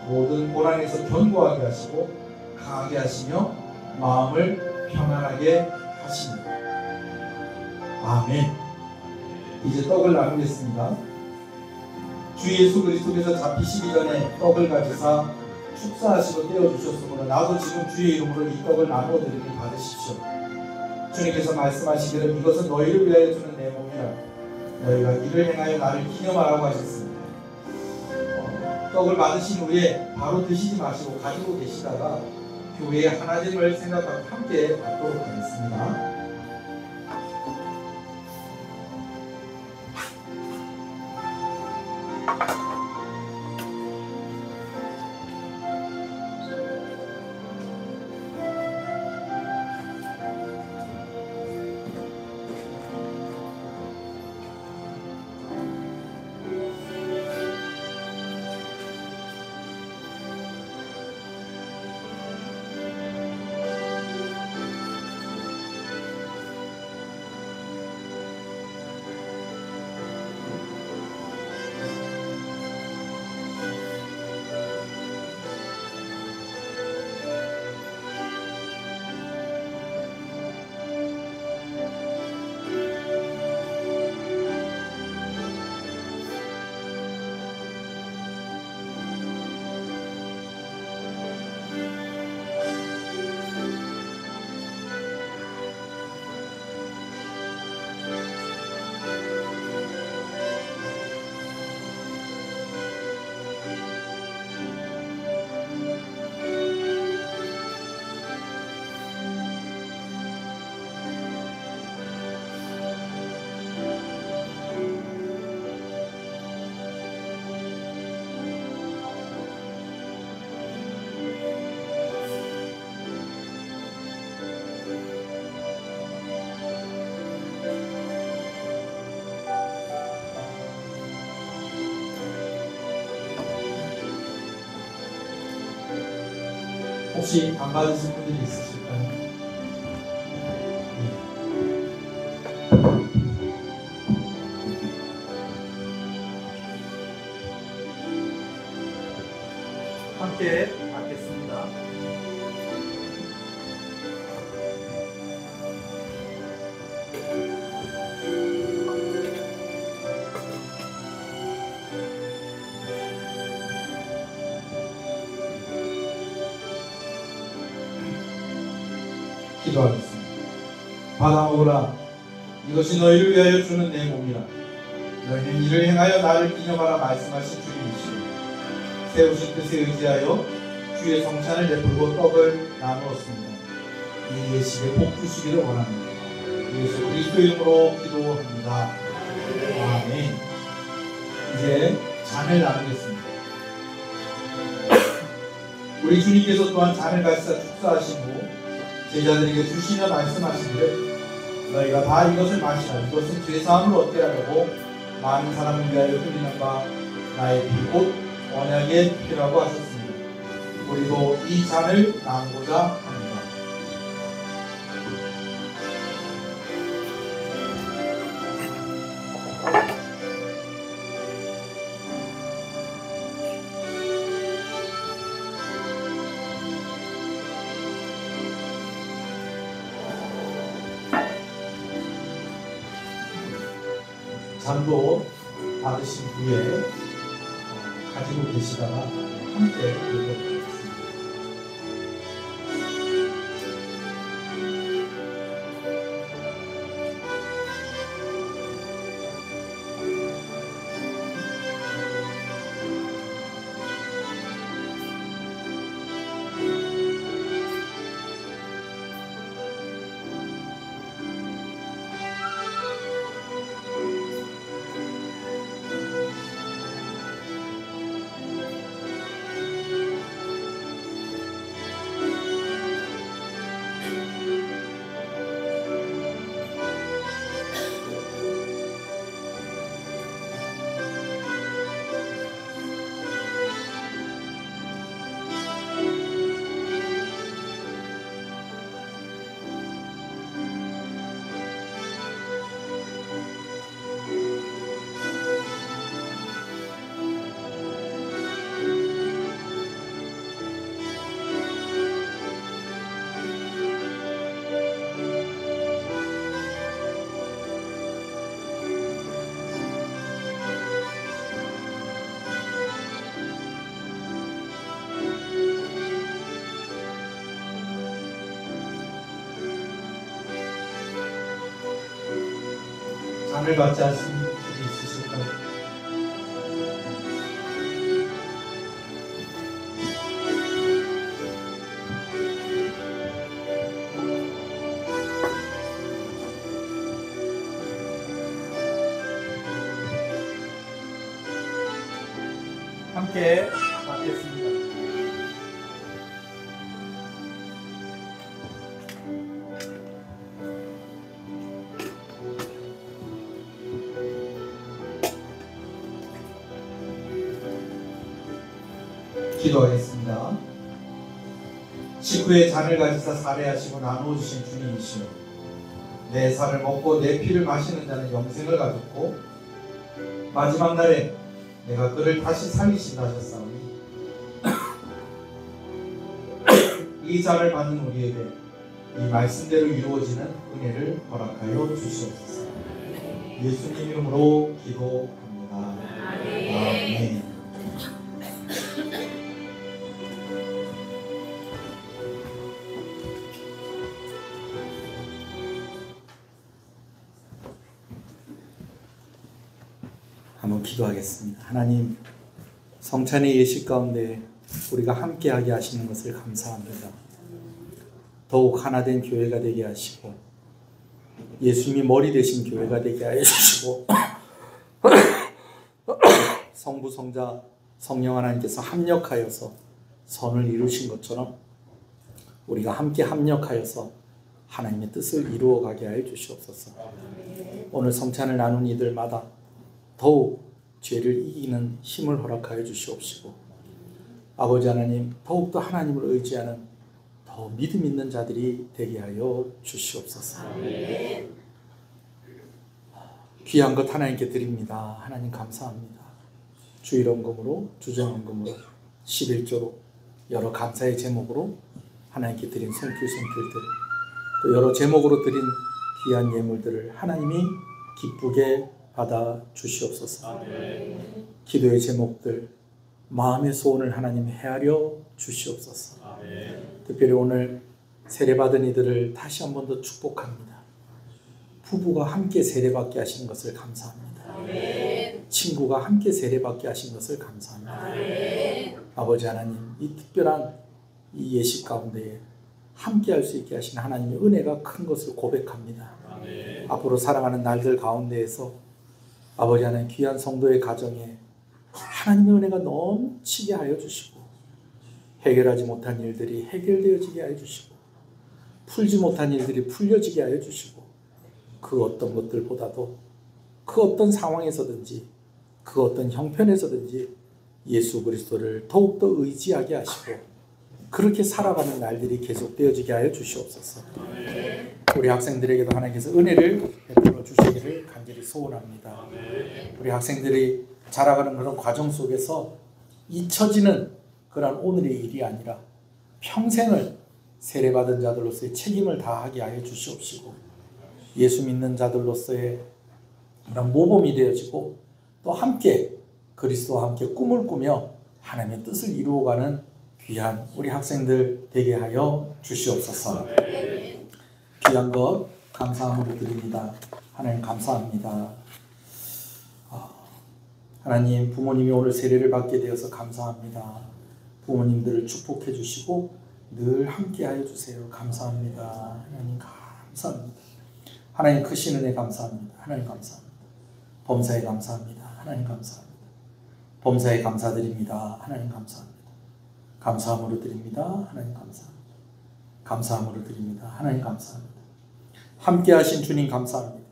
Speaker 1: 모든 고난에서 견고하게 하시고 강하게 하시며 마음을 평안하게 하십니다. 아멘. 이제 떡을 나누겠습니다. 주 예수 그리스도께서 잡히시기 전에 떡을 가지사 축사하시고 떼어주셨으므로 나도 지금 주의 이름으로 이 떡을 나누어 드리니 받으십시오. 주님께서 말씀하시기를 이것은 너희를 위하여 주는 내 몸이라. 너희가 이를 행하여 나를 기념하라고 하셨습니다. 떡을 받으신 후에 바로 드시지 마시고 가지고 계시다가 교회의 하나됨을 생각하고 함께 받도록 하겠습니다. 혹시 안 받으신 분들이 있으실까요? 함께 받겠습니다. 기도하겠습니다. 받아 먹으라. 이것이 너희를 위하여 주는 내 몸이라. 너희는 이를 행하여 나를 기념하라 말씀하신 주님이시오. 세우신 뜻에 의지하여 주의 성찬을 베풀고 떡을 나누었습니다. 이 예식에 복 주시기를 원합니다. 예수 그리스도 이름으로 기도합니다. 아멘. 이제 잔을 나누겠습니다. 우리 주님께서 또한 잔을 가지사 축사하신 후 제자들에게 주시며 말씀하시기를 너희가 다 이것을 마시라. 이것은 죄사함을 얻게 하려고 많은 사람을 위하여 흘리는 바 나의 피 곧 언약의 피라고 하셨습니다. 우리도 이 잔을 나누고자 합니다.
Speaker 4: 잔도 받으신 후에 가지고 계시다가 함께 읽어보겠습니다. 잔을 받지 않으신 분이 있으실까요? 함께 받겠습니다. 기도하겠습니다. 식후에 잔을 가지사 살해하시고 나누어 주신 주님이시여, 내 살을 먹고 내 피를 마시는 자는 영생을 가졌고 마지막 날에 내가 그를 다시 살리신다 하셨사오니 이 잔을 받는 우리에게 이 말씀대로 이루어지는 은혜를 허락하여 주시옵소서. 예수님 이름으로 기도합니다. 아멘. 한번 기도하겠습니다. 하나님, 성찬의 예식 가운데 우리가 함께하게 하시는 것을 감사합니다. 더욱 하나된 교회가 되게 하시고 예수님이 머리 되신 교회가 되게 하여 주시고 성부, 성자, 성령 하나님께서 합력하여서 선을 이루신 것처럼 우리가 함께 합력하여서 하나님의 뜻을 이루어가게 하여 주시옵소서. 오늘 성찬을 나눈 이들마다 더욱 죄를 이기는 힘을 허락하여 주시옵시고, 아버지 하나님, 더욱더 하나님을 의지하는 더 믿음 있는 자들이 되게 하여 주시옵소서. 귀한 것 하나님께 드립니다. 하나님 감사합니다. 주일원금으로, 주정원금으로, 11조로 여러 감사의 제목으로 하나님께 드린 손길들, 또 여러 제목으로 드린 귀한 예물들을 하나님이 기쁘게 받아 주시옵소서. 기도의 제목들, 마음의 소원을 하나님 헤아려 주시옵소서. 특별히 오늘 세례받은 이들을 다시 한 번 더 축복합니다. 부부가 함께 세례받게 하시는 것을 감사합니다. 친구가 함께 세례받게 하신 것을 감사합니다. 아버지 하나님, 이 특별한 이 예식 가운데에 함께 할 수 있게 하신 하나님의 은혜가 큰 것을 고백합니다. 앞으로 살아가는 날들 가운데에서 아버지 하나님, 귀한 성도의 가정에 하나님의 은혜가 넘치게 하여 주시고, 해결하지 못한 일들이 해결되어지게 하여 주시고, 풀지 못한 일들이 풀려지게 하여 주시고, 그 어떤 것들보다도 그 어떤 상황에서든지 그 어떤 형편에서든지 예수 그리스도를 더욱더 의지하게 하시고 그렇게 살아가는 날들이 계속되어지게 하여 주시옵소서. 우리 학생들에게도 하나님께서 은혜를 베풀어 주시기를 간절히 소원합니다. 우리 학생들이 자라가는 그런 과정 속에서 잊혀지는 그런 오늘의 일이 아니라 평생을 세례받은 자들로서의 책임을 다하게 하여 주시옵시고, 예수 믿는 자들로서의 그런 모범이 되어지고 또 함께 그리스도와 함께 꿈을 꾸며 하나님의 뜻을 이루어가는 귀한 우리 학생들 되게 하여 주시옵소서. 귀한 것 감사함으로 드립니다. 하나님 감사합니다. 하나님, 부모님이 오늘 세례를 받게 되어서 감사합니다. 부모님들을 축복해 주시고 늘 함께 하여 주세요. 감사합니다. 하나님 감사합니다. 하나님 크신 은혜 감사합니다. 하나님 감사합니다. 범사에 감사합니다. 하나님 감사합니다. 범사에 감사드립니다. 하나님 감사합니다. 감사함으로 드립니다. 하나님 감사합니다. 감사함으로 드립니다. 하나님 감사합니다. 함께 하신 주님 감사합니다.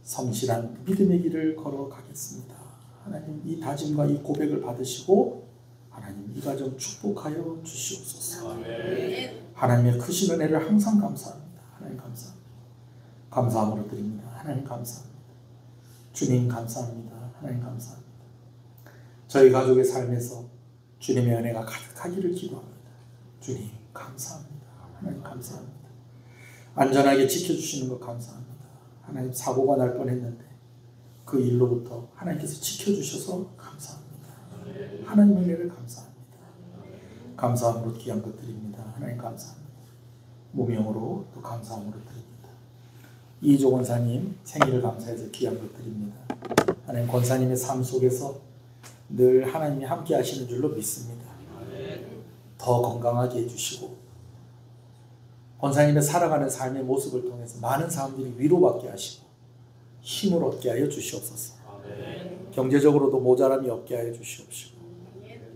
Speaker 4: 성실한 믿음의 길을 걸어가겠습니다. 하나님, 이 다짐과 이 고백을 받으시고 하나님 이 가정 축복하여 주시옵소서. 하나님의 크신 은혜를 항상 감사합니다. 하나님 감사합니다. 감사함으로 드립니다. 하나님 감사합니다. 주님 감사합니다. 하나님 감사합니다. 저희 가족의 삶에서 주님의 은혜가 가득하기를 기도합니다. 주님 감사합니다. 하나님 감사합니다. 안전하게 지켜주시는 것 감사합니다. 하나님, 사고가 날 뻔했는데 그 일로부터 하나님께서 지켜주셔서 감사합니다. 하나님의 은혜를 감사합니다. 감사함으로 귀한 것 드립니다. 하나님 감사합니다. 무명으로 또 감사함으로 드립니다. 이조 권사님 생일을 감사해서 귀한 것 드립니다. 하나님, 권사님의 삶 속에서 늘 하나님이 함께 하시는 줄로 믿습니다. 더 건강하게 해주시고 권사님의 살아가는 삶의 모습을 통해서 많은 사람들이 위로받게 하시고 힘을 얻게 하여 주시옵소서. 경제적으로도 모자람이 없게 하여 주시옵시고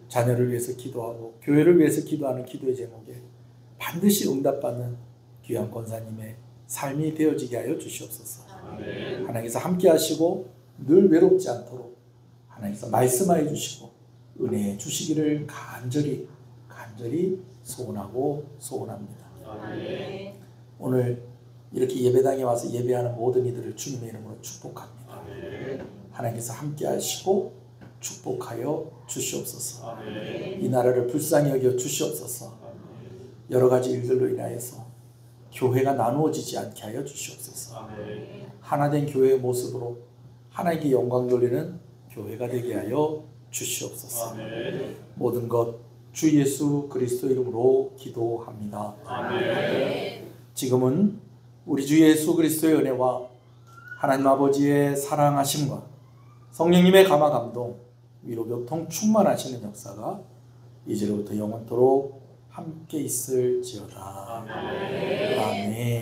Speaker 4: 자녀를 위해서 기도하고 교회를 위해서 기도하는 기도의 제목에 반드시 응답받는 귀한 권사님의 삶이 되어지게 하여 주시옵소서. 하나님께서 함께 하시고 늘 외롭지 않도록 하나님께서 말씀하여 주시고 은혜 주시기를 간절히 소원합니다. 오늘 이렇게 예배당에 와서 예배하는 모든 이들을 주님의 이름으로 축복합니다. 하나님께서 함께 하시고 축복하여 주시옵소서. 이 나라를 불쌍히 여겨 주시옵소서. 여러 가지 일들로 인하여서 교회가 나누어지지 않게 하여 주시옵소서. 하나된 교회의 모습으로 하나님께 영광 돌리는 교회가 되게 하여 주시옵소서. 모든 것 주 예수 그리스도 이름으로 기도합니다. 지금은 우리 주 예수 그리스도의 은혜와 하나님 아버지의 사랑하심과 성령님의 감화 감동 위로 교통 충만하시는 역사가 이제로부터 영원토록 함께 있을지어다. 아멘.